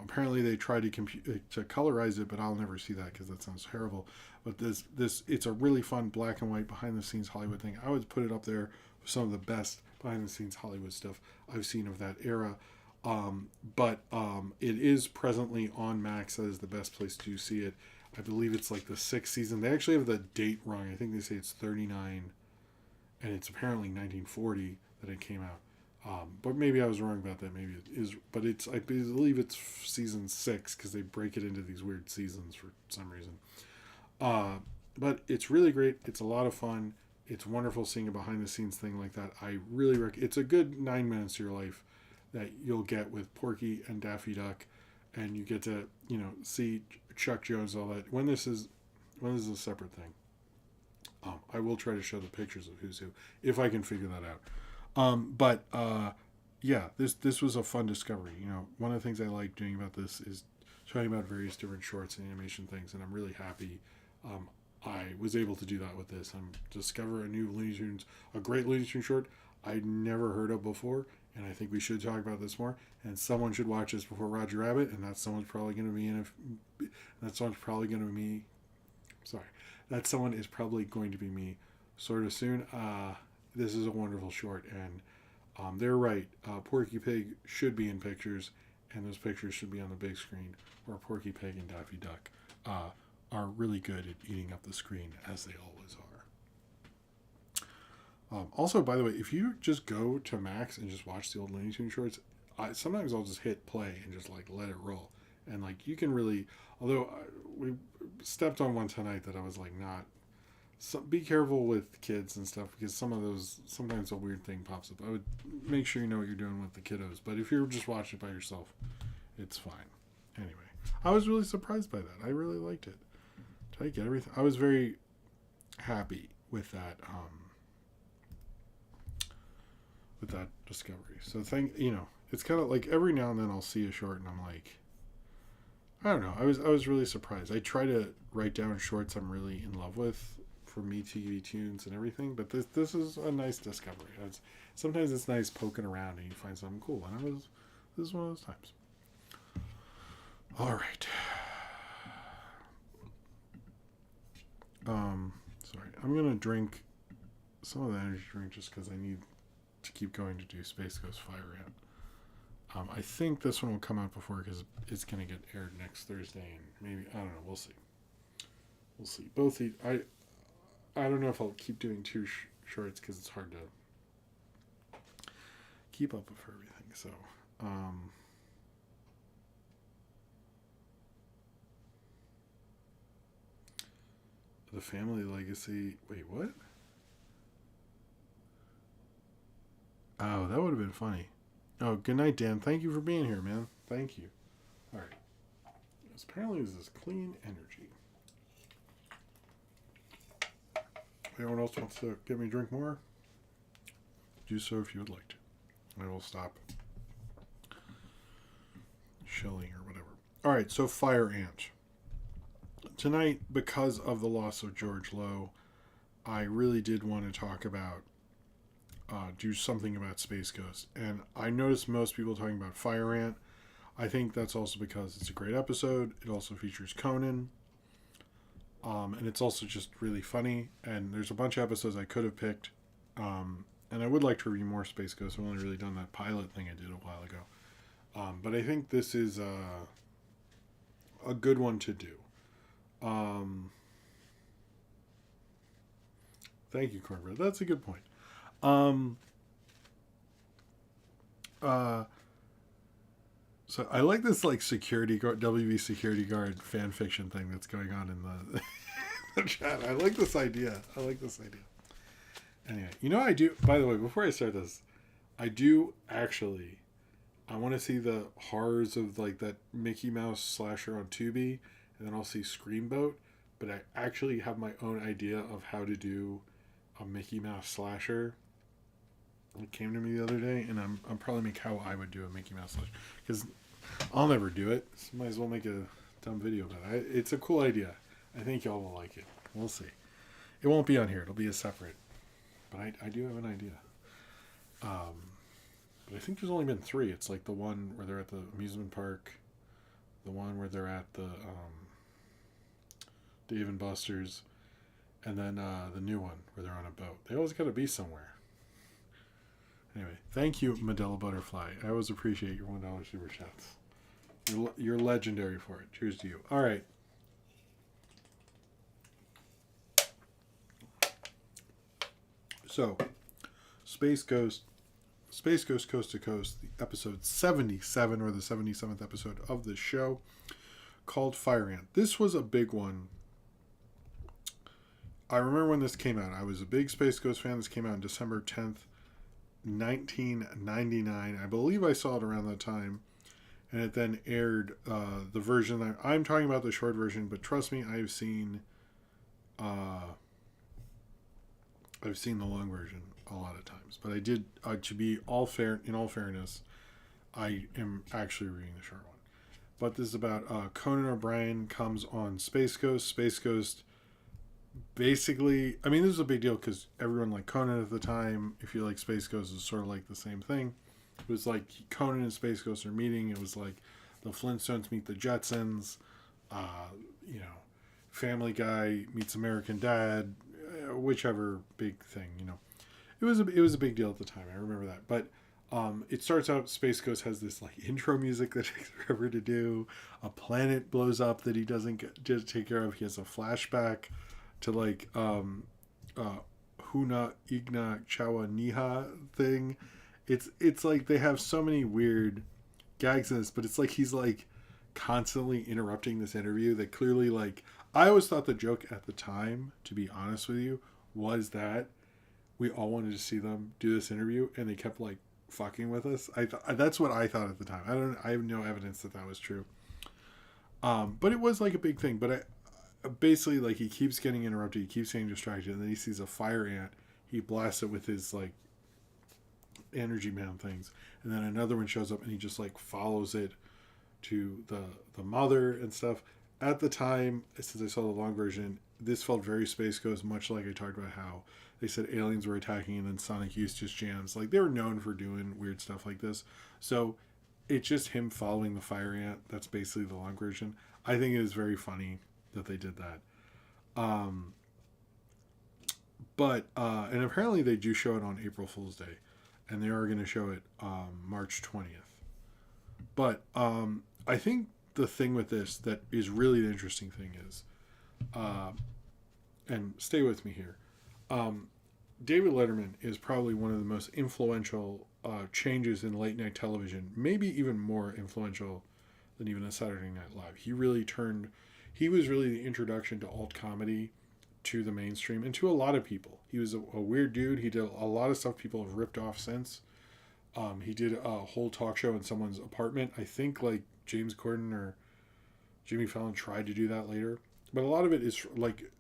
Apparently they tried to colorize it, but I'll never see that because that sounds terrible. But this it's a really fun black and white behind the scenes Hollywood thing. I would put it up there with some of the best behind the scenes Hollywood stuff I've seen of that era. But it is presently on Max. That is the best place to see it. I believe it's like the 6th season. They actually have the date wrong. I think they say it's 39, and it's apparently 1940 that it came out. But maybe I was wrong about that. Maybe it is. But I believe it's season 6 because they break it into these weird seasons for some reason. But it's really great. It's a lot of fun. It's wonderful seeing a behind the scenes thing like that. I really it's a good 9 minutes of your life that you'll get with Porky and Daffy Duck, and you get to see Chuck Jones, all that. When this is a separate thing, I will try to show the pictures of who's who if I can figure that out. Yeah, this was a fun discovery. One of the things I like doing about this is talking about various different shorts and animation things, and I'm really happy I was able to do that with this. Discover a new Looney Tunes, a great Looney Tunes short I'd never heard of before, and I think we should talk about this more. And someone should watch this before Roger Rabbit, and that someone's probably going to be that someone's probably going to be me. Sorry, that someone is probably going to be me, sort of soon. This is a wonderful short, and they're right. Porky Pig should be in pictures, and those pictures should be on the big screen, where Porky Pig and Daffy Duck are really good at eating up the screen, as they always are. Also, by the way, if you just go to Max and just watch the old Looney Tunes shorts, sometimes I'll just hit play and just like let it roll, and like you can really. Although we stepped on one tonight that I was like not. So be careful with kids and stuff because sometimes a weird thing pops up. I would make sure you know what you're doing with the kiddos, but if you're just watching it by yourself, it's fine. Anyway, I was really surprised by that. I really liked it. Did I get everything? I was very happy with that. With that discovery. So it's kind of like every now and then I'll see a short and I'm like, I don't know. I was really surprised. I try to write down shorts I'm really in love with for Me TV Tunes and everything, but this is a nice discovery. Sometimes it's nice poking around and you find something cool, and this is one of those times. All right. Sorry, I'm gonna drink some of the energy drink just because I need to keep going to do Space Ghost Fire Ant. I think this one will come out before because it's gonna get aired next Thursday, and maybe I don't know. We'll see. Both the I don't know if I'll keep doing two shorts because it's hard to keep up with everything. So, the family legacy. Wait, what? Oh, that would have been funny. Oh, good night, Dan. Thank you for being here, man. Thank you. All right. Apparently, this is clean energy. Anyone else wants to get me a drink more? Do so if you would like to. I will stop shelling or whatever. All right, so Fire Ant. Tonight, because of the loss of George Lowe, I really did want to talk about, do something about Space Ghost. And I noticed most people talking about Fire Ant. I think that's also because it's a great episode. It also features Conan. And it's also just really funny. And there's a bunch of episodes I could have picked. And I would like to review more Space Ghost. I've only really done that pilot thing I did a while ago. But I think this is a good one to do. Thank you, Cornbread. That's a good point. So I like this like security guard, WB security guard fan fiction thing that's going on in the chat. I like this idea. Anyway, I do, by the way, before I start this, I do actually, I want to see the horrors of like that Mickey Mouse slasher on Tubi, and then I'll see Screamboat, but I actually have my own idea of how to do a Mickey Mouse slasher. It came to me the other day, and I'm probably make how I would do a Mickey Mouse slasher, because I'll never do it. So might as well make a dumb video about it. It's a cool idea. I think y'all will like it. We'll see. It won't be on here. It'll be a separate. But I do have an idea. But I think there's only been 3. It's like the one where they're at the amusement park, the one where they're at the Dave and Buster's, and then the new one where they're on a boat. They always got to be somewhere. Anyway, thank you, Medela Butterfly. I always appreciate your $1 super chats. You're legendary for it. Cheers to you. All right. So, Space Ghost Coast to Coast, the episode 77, or the 77th episode of the show, called Fire Ant. This was a big one. I remember when this came out. I was a big Space Ghost fan. This came out on December 10th, 1999. I believe I saw it around that time. And it then aired the version that I'm talking about, the short version, but trust me, I've seen the long version a lot of times. But I did, to be in all fairness, I am actually reading the short one. But this is about Conan O'Brien comes on Space Ghost. Space Ghost, basically, I mean, this is a big deal because everyone liked Conan at the time. If you like Space Ghost, it's sort of like the same thing. It was like Conan and Space Ghost are meeting. It was like the Flintstones meet the Jetsons. Family Guy meets American Dad. Whichever big thing, It was a big deal at the time. I remember that. But it starts out, Space Ghost has this like intro music that takes forever to do. A planet blows up that he doesn't just take care of. He has a flashback to like Huna Igna Chawa Niha thing. It's like they have so many weird gags in this, but it's like he's like constantly interrupting this interview that clearly, like, I always thought the joke at the time, to be honest with you, was that we all wanted to see them do this interview and they kept like fucking with us. That's what I thought at the time. I have no evidence that was true. But it was like a big thing. But basically, like, he keeps getting interrupted, he keeps getting distracted, and then he sees a fire ant. He blasts it with his like energy man things, and then another one shows up and he just like follows it to the mother and stuff. At the time, since I saw the long version, this felt very Space Ghost, much like I talked about how they said aliens were attacking and then Sonic Youth just jams. Like, they were known for doing weird stuff like this. So it's just him following the fire ant. That's basically the long version. I think it is very funny that they did that. And apparently they do show it on April Fool's Day, and they are going to show it March 20th. But I think the thing with this that is really the interesting thing is, and stay with me here, David Letterman is probably one of the most influential changes in late night television, maybe even more influential than even a Saturday Night Live. He was really the introduction to alt comedy to the mainstream and to a lot of people. He was a weird dude. He did a lot of stuff people have ripped off since. He did a whole talk show in someone's apartment. I think like James Corden or Jimmy Fallon tried to do that later. But a lot of it is like,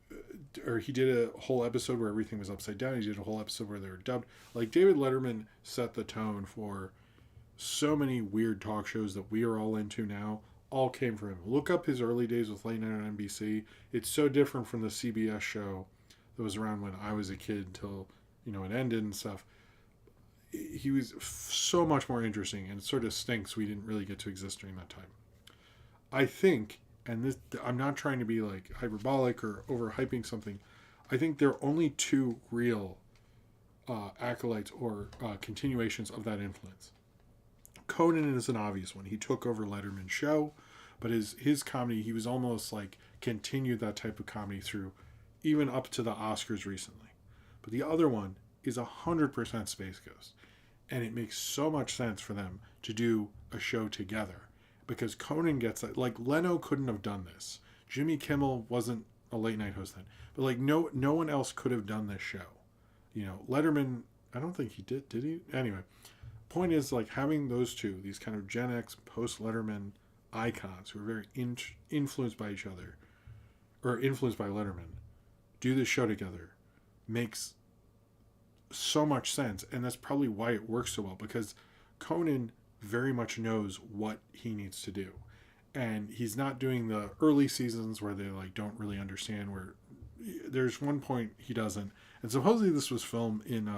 or he did a whole episode where everything was upside down. He did a whole episode where they were dubbed. Like, David Letterman set the tone for so many weird talk shows that we are all into now. All came from him. Look up his early days with Late Night on NBC. It's so different from the CBS show that was around when I was a kid until, it ended and stuff. He was so much more interesting, and it sort of stinks we didn't really get to exist during that time. I think, and this, I'm not trying to be like hyperbolic or overhyping something, I think there are only 2 real acolytes or continuations of that influence. Conan is an obvious one. He took over Letterman's show, but his comedy, he was almost like continued that type of comedy through even up to the Oscars recently. But the other one is 100% Space Ghost. And it makes so much sense for them to do a show together. Because Conan gets that. Like, Leno couldn't have done this. Jimmy Kimmel wasn't a late night host then. But like, no one else could have done this show. Letterman, I don't think he did he? Anyway, point is, like, having those two, these kind of Gen X post Letterman icons who are very influenced by each other, or influenced by Letterman, do this show together makes so much sense. And that's probably why it works so well, because Conan very much knows what he needs to do. And he's not doing the early seasons where they like don't really understand where there's one point he doesn't. And supposedly this was filmed in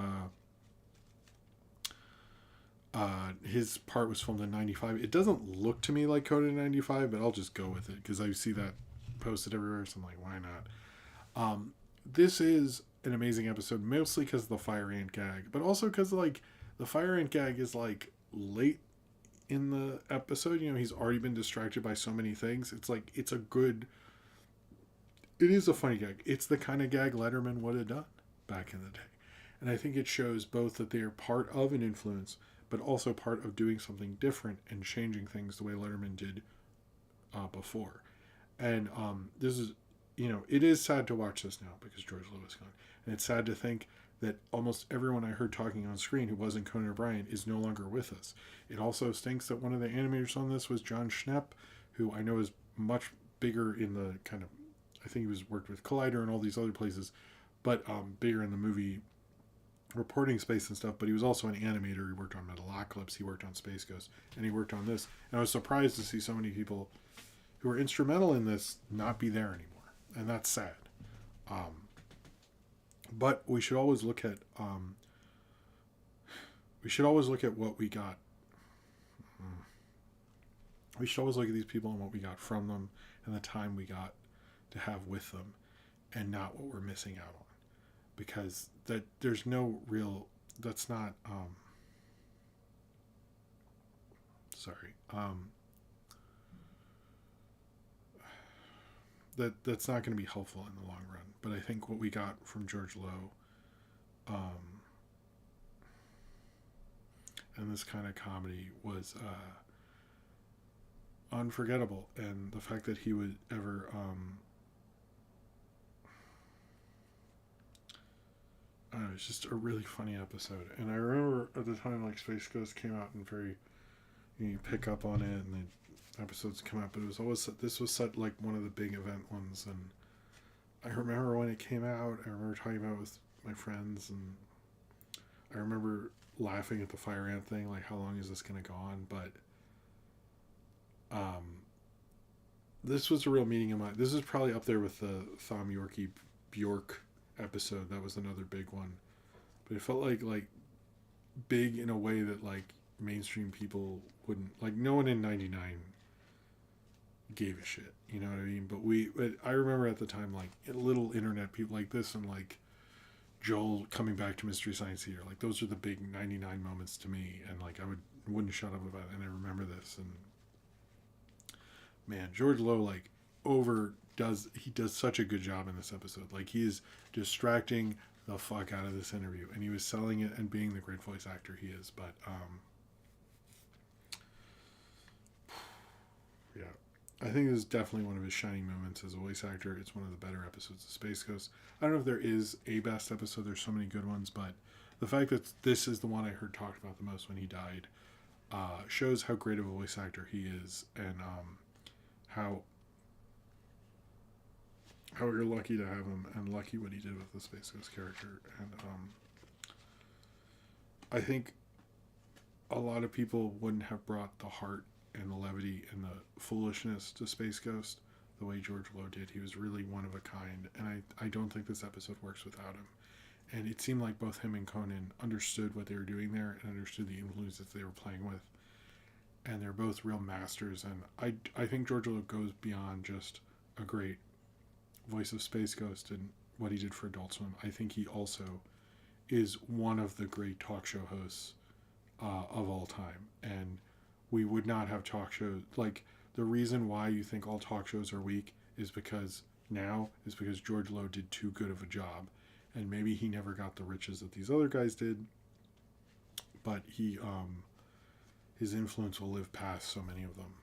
his part was filmed in 95. It doesn't look to me like Conan 95, but I'll just go with it because I see that posted everywhere, so I'm like, why not? This is an amazing episode, mostly because of the fire ant gag, but also because like the fire ant gag is like late in the episode. You know, he's already been distracted by so many things. It's like it is a funny gag. It's the kind of gag Letterman would have done back in the day, and I think it shows both that they are part of an influence, but also part of doing something different and changing things the way Letterman did before. And this is, you know, it is sad to watch this now because George Lowe is gone. And it's sad to think that almost everyone I heard talking on screen who wasn't Conan O'Brien is no longer with us. It also stinks that one of the animators on this was John Schnepp, who I know is much bigger in the kind of, I think he was worked with Collider and all these other places, but bigger in the movie reporting space and stuff. But he was also an animator. He worked on Metalocalypse, he worked on Space Ghost, and he worked on this. And I was surprised to see so many people who were instrumental in this not be there anymore, and that's sad. But we should always look at what we got. We should always look at these people and what we got from them and the time we got to have with them, and not what we're missing out on, because that there's no real. That's not. That's not going to be helpful in the long run. But I think what we got from George Lowe, and this kind of comedy was unforgettable. And the fact that he would ever, I don't know, it's just a really funny episode. And I remember at the time, like, Space Ghost came out and very, you pick up on it, and the episodes come out, but it was always, this was such like one of the big event ones. And I remember when it came out, I remember talking about it with my friends, and I remember laughing at the fire ant thing, like, how long is this going to go on? But this was a real meeting in my, this is probably up there with the Thom Yorke Bjork episode. That was another big one, but it felt like big in a way that like mainstream people wouldn't, like, no one in 99 gave a shit, you know what I mean? But I remember at the time, like, little internet people like this, and like Joel coming back to Mystery Science Theater, like, those are the big 99 moments to me, and like I wouldn't shut up about it. And I remember this, and man, George Lowe, like, he does such a good job in this episode. Like, he is distracting the fuck out of this interview, and he was selling it and being the great voice actor he is. But yeah, I think this is definitely one of his shining moments as a voice actor. It's one of the better episodes of Space Ghost. I don't know if there is a best episode. There's so many good ones, but the fact that this is the one I heard talked about the most when he died shows how great of a voice actor he is, and how you're lucky to have him, and lucky what he did with the Space Ghost character. And I think a lot of people wouldn't have brought the heart and the levity and the foolishness to Space Ghost the way George Lowe did. He was really one of a kind, and I don't think this episode works without him. And it seemed like both him and Conan understood what they were doing there and understood the influences they were playing with. And they're both real masters, and I think George Lowe goes beyond just a great voice of Space Ghost and what he did for Adult Swim. I think he also is one of the great talk show hosts of all time. And we would not have talk shows, like, the reason why you think all talk shows are weak is because George Lowe did too good of a job, and maybe he never got the riches that these other guys did, but he his influence will live past so many of them,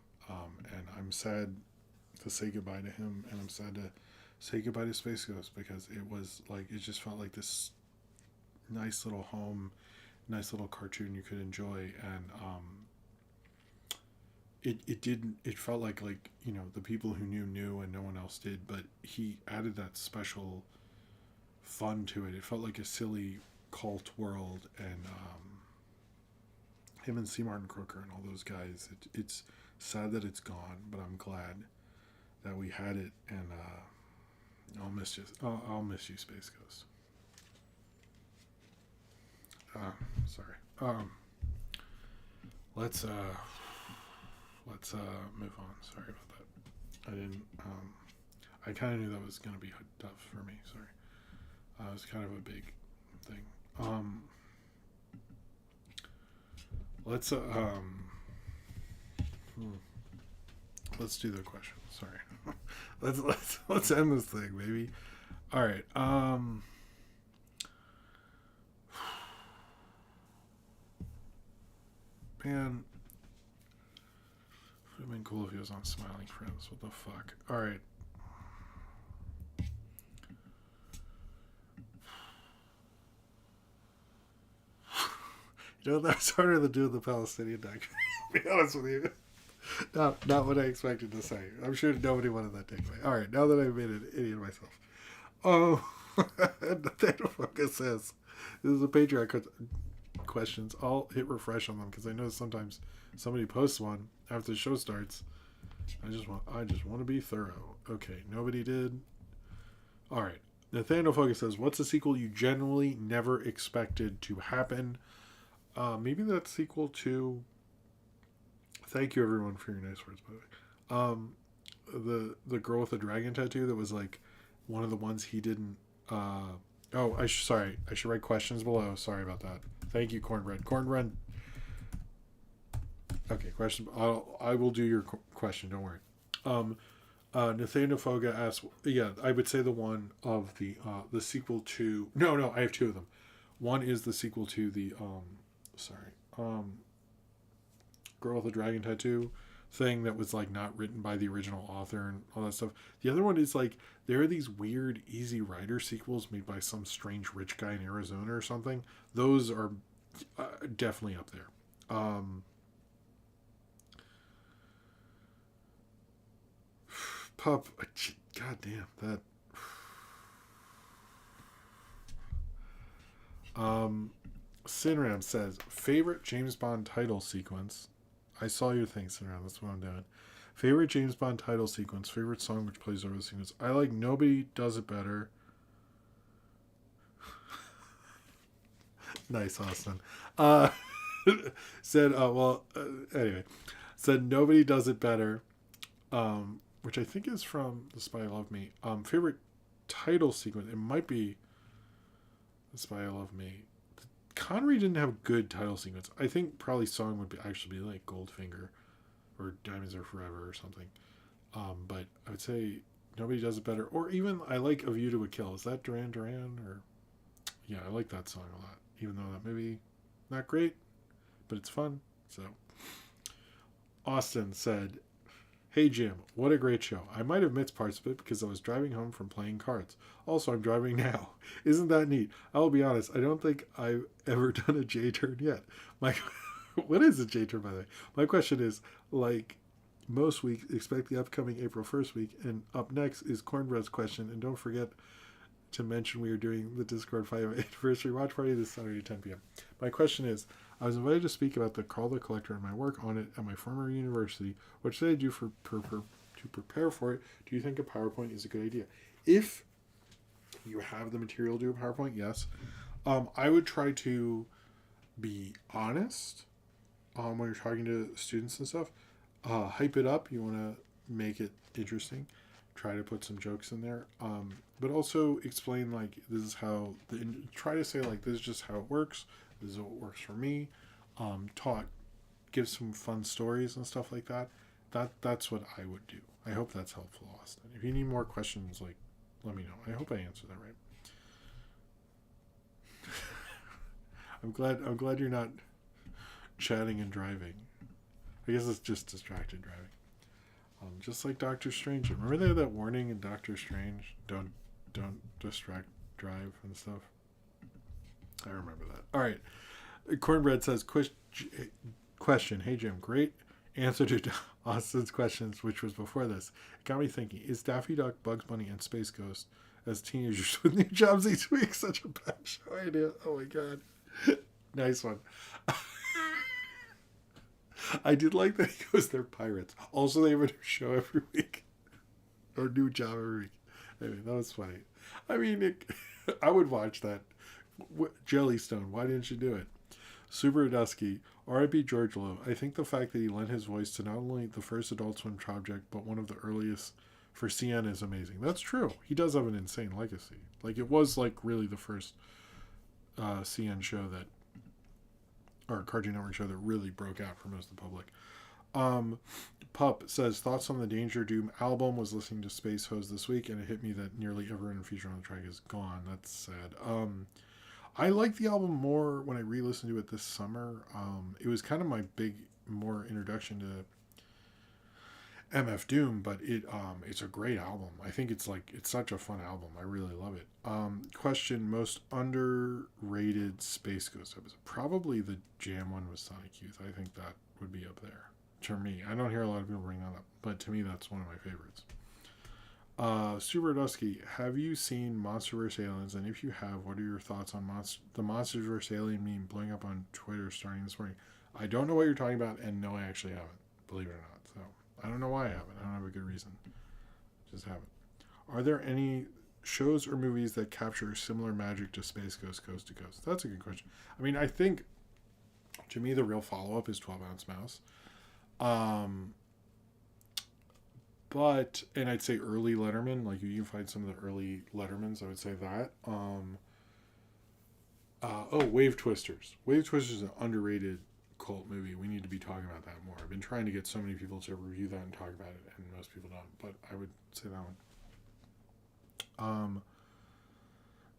and I'm sad to say goodbye to him, and I'm sad to say goodbye to Space Ghost, because it was like, it just felt like this nice little home, nice little cartoon you could enjoy. And it didn't, it felt like, the people who knew and no one else did, but he added that special fun to it. It felt like a silly cult world, and him and C. Martin Crooker and all those guys. It's sad that it's gone, but I'm glad that we had it, and I'll miss you. I'll miss you, Space Ghost. Sorry. Let's move on. Sorry about that. I didn't. I kind of knew that was gonna be tough for me. Sorry. It was kind of a big thing. Let's let's do the question. Sorry. let's end this thing, baby. All right. Man, would have been cool if he was on Smiling Friends. What the fuck? All right. You know, that's harder than doing the Palestinian documentary. To be honest with you. Not what I expected to say. I'm sure nobody wanted that takeaway. All right, now that I've made an idiot of myself. Oh, Nathaniel Focus says, this is a Patreon questions. I'll hit refresh on them because I know sometimes somebody posts one after the show starts. I just want to be thorough. Okay, nobody did. All right. Nathaniel Focus says, what's a sequel you generally never expected to happen? Maybe that sequel to... Thank you, everyone, for your nice words, by the way. The girl with the dragon tattoo that was like one of the ones he didn't... I should write questions below. Sorry about that. Thank you, Cornbread. Cornbread. Okay, question. I will do your question. Don't worry. Nathaniel Foga asks, yeah, I would say the one of the sequel to... No, I have two of them. One is the sequel to the... Girl with a Dragon Tattoo thing that was like not written by the original author and all that stuff. The other one is like there are these weird Easy Rider sequels made by some strange rich guy in Arizona or something. Those are definitely up there. Pup, god damn that. Sinram says favorite James Bond title sequence. I saw your thing, Sinram. That's what I'm doing. Favorite James Bond title sequence. Favorite song which plays over the sequence. I like Nobody Does It Better. Nice, Austin. Said, anyway. Said Nobody Does It Better. Which I think is from The Spy Who Loved Me. Favorite title sequence. It might be The Spy Who Loved Me. Connery didn't have a good title sequence. I think probably song would actually be like Goldfinger or Diamonds Are Forever or something. But I would say Nobody Does It Better. Or even I like A View to a Kill. Is that Duran Duran? Or yeah, I like that song a lot. Even though that maybe not great, but it's fun. So Austin said, hey Jim, what a great show. I might have missed parts of it because I was driving home from playing cards. Also, I'm driving now. Isn't that neat? I'll be honest, I don't think I've ever done a J-turn yet. What is a J-turn, by the way? My question is, like most weeks, expect the upcoming April 1st week, and up next is Cornbread's question, and don't forget to mention we are doing the Discord 5th anniversary watch party this Saturday at 10 p.m. My question is, I was invited to speak about the Call the Collector and my work on it at my former university. What should I do to prepare for it? Do you think a PowerPoint is a good idea? If you have the material to do a PowerPoint, yes. I would try to be honest when you're talking to students and stuff. Hype it up. You want to make it interesting. Try to put some jokes in there. But also explain, like, this is how... try to say, like, this is just how it works. This is what works for me. Give some fun stories and stuff like that. That's what I would do. I hope that's helpful, Austin. If you need more questions, like, let me know. I hope I answered that right. I'm glad you're not chatting and driving. I guess it's just distracted driving. Just like Doctor Strange. Remember they had that warning in Doctor Strange? Don't distract drive and stuff. I remember that. All right. Cornbread says, question. Hey, Jim. Great answer to Austin's questions, which was before this, it got me thinking: is Daffy Duck, Bugs Bunny, and Space Ghost as teenagers with new jobs each week such a bad show idea? Oh my god, nice one. I did like that he goes, they're pirates. Also, they have a new show every week or new job every week. Anyway, that was funny. I mean, I would watch that. Jellystone, why didn't you do it? Super Dusky, R.I.P. George Lowe. I think the fact that he lent his voice to not only the first Adult Swim project, but one of the earliest for CN is amazing. That's true. He does have an insane legacy. Like, it was, like, really the first CN show that, or Cartoon Network show that really broke out for most of the public. Pup says, thoughts on the Danger Doom album. Was listening to Space Hose this week, and it hit me that nearly everyone featured on the track is gone. That's sad. I like the album more when I re-listened to it this summer. It was kind of my more introduction to MF Doom, but it's a great album. I think it's such a fun album. I really love it. Question: most underrated Space Ghost episode? Probably the Jam one with Sonic Youth. I think that would be up there to me. I don't hear a lot of people bring that up, but to me that's one of my favorites. Super Dusky, have you seen Monster vs. Aliens? And if you have, what are your thoughts on the Monsters vs. Alien meme blowing up on Twitter starting this morning? I don't know what you're talking about, and no, I actually haven't, believe it or not. So I don't know why I haven't. I don't have a good reason. Just haven't. Are there any shows or movies that capture similar magic to Space Ghost Coast to Coast? That's a good question. I mean, I think, to me, the real follow-up is 12 Ounce Mouse. But, and I'd say early Letterman, like you can find some of the early Lettermans, I would say that. Wave Twisters. Wave Twisters is an underrated cult movie. We need to be talking about that more. I've been trying to get so many people to review that and talk about it, and most people don't, but I would say that one.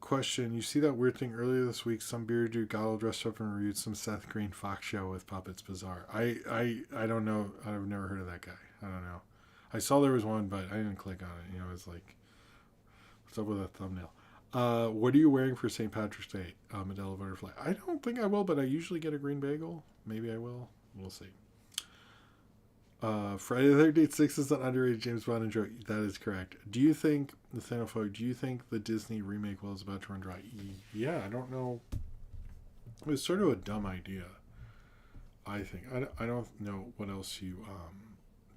Question, you see that weird thing earlier this week, some bearded dude got all dressed up and reviewed some Seth Green Fox show with puppets. Bizarre. I don't know. I've never heard of that guy. I don't know. I saw there was one, but I didn't click on it. You know, it's like, what's up with that thumbnail? What are you wearing for St. Patrick's Day? Medela Butterfly. I don't think I will, but I usually get a green bagel. Maybe I will. We'll see. Friday the 13th 6 is an underrated James Bond intro. That is correct. Do you think, Nathanophobe, do you think the Disney remake is about to run dry? Yeah, I don't know. It was sort of a dumb idea, I think. I don't know what else you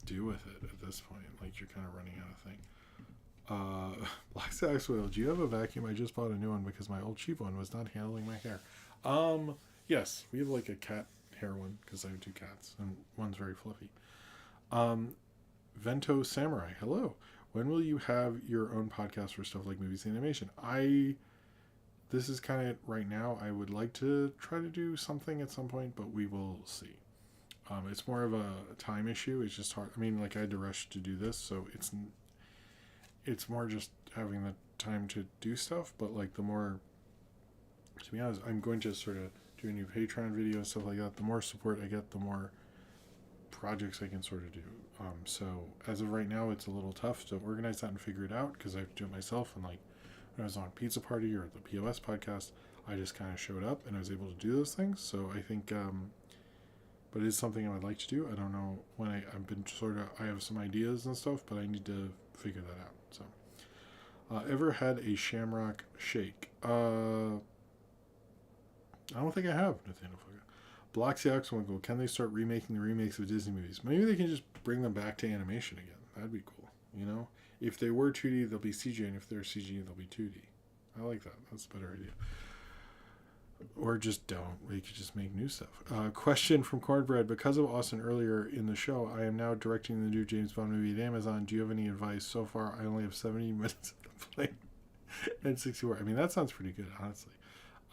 do with it at this point. Like, you're kind of running out of thing. Black Sax Whale, do you have a vacuum? I just bought a new one because my old cheap one was not handling my hair. Yes, we have like a cat hair one because I have 2 cats and one's very fluffy. Vento Samurai, hello. When will you have your own podcast for stuff like movies and animation? This is kind of right now. I would like to try to do something at some point, but we will see. It's more of a time issue. It's just hard. I mean, like, I had to rush to do this, so it's more just having the time to do stuff. But like, the more, to be honest, I'm going to sort of do a new Patreon video and stuff like that. The more support I get, the more projects I can sort of do. So as of right now, it's a little tough to organize that and figure it out because I have to do it myself. And like, when I was on Pizza Party or the POS podcast, I just kind of showed up and I was able to do those things. So I think, but it is something I would like to do. I don't know when. I've been I have some ideas and stuff, but I need to figure that out. So, ever had a Shamrock Shake? I don't think I have. Nathaniel Fuga. Bloxy Oxwinkel, can they start remaking the remakes of Disney movies? Maybe they can just bring them back to animation again. That'd be cool. You know, if they were 2D, they'll be CG, and if they're CG, they'll be 2D. I like that. That's a better idea. Or just don't. We could just make new stuff. Question from Cornbread. Because of Austin earlier in the show, I am now directing the new James Bond movie at Amazon. Do you have any advice? So far, I only have 70 minutes of the play and 64. I mean, that sounds pretty good, honestly.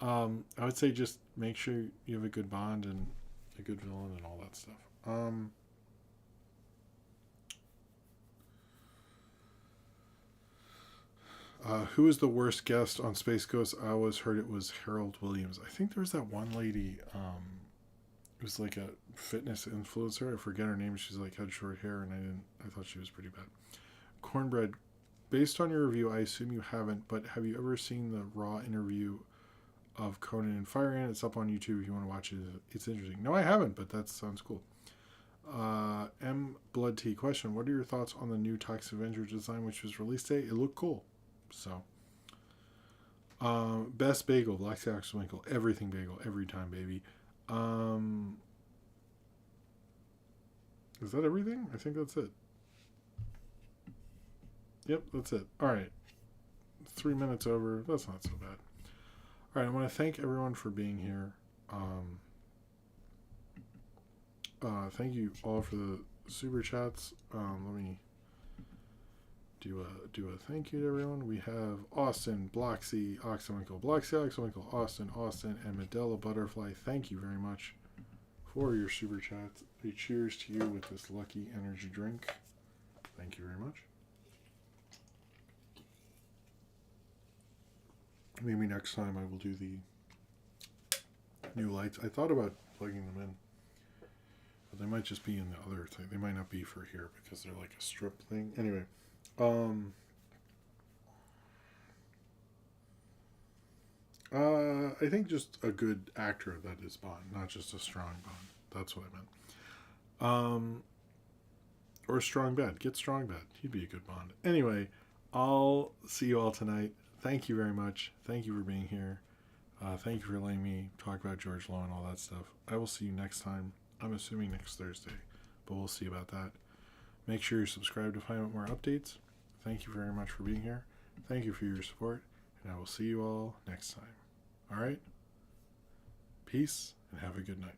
I would say just make sure you have a good Bond and a good villain and all that stuff. Who is the worst guest on Space Ghost? I always heard it was Harold Williams. I think there was that one lady, it was like a fitness influencer. I forget her name. She's like had short hair and I thought she was pretty bad. Cornbread, based on your review, I assume you haven't, but have you ever seen the Raw interview of Conan and Fireman? It's up on YouTube if you want to watch it. It's interesting. No, I haven't, but that sounds cool. Blood Tea. Question: what are your thoughts on the new Toxic Avenger design, which was released today? It looked cool. So, best bagel, Black Sox Winkle, everything bagel, every time, baby. Is that everything? I think that's it. Yep, that's it. All right. 3 minutes over. That's not so bad. All right, I want to thank everyone for being here. Thank you all for the super chats. Let me do a thank you to everyone. We have Austin, Bloxy, Oxywinkle, Bloxy, Oxywinkle, Austin, and Medella Butterfly. Thank you very much for your super chats. A cheers to you with this lucky energy drink. Thank you very much. Maybe next time I will do the new lights. I thought about plugging them in, but they might just be in the other thing. They might not be for here because they're like a strip thing. Anyway, I think just a good actor that is Bond, not just a strong Bond. That's what I meant. Or strong bad. Get strong bad. He'd be a good Bond. Anyway, I'll see you all tonight. Thank you very much. Thank you for being here. Thank you for letting me talk about George Lowe and all that stuff. I will see you next time. I'm assuming next Thursday, but we'll see about that. Make sure you're subscribed to find out more updates. Thank you very much for being here. Thank you for your support, and I will see you all next time. All right? Peace, and have a good night.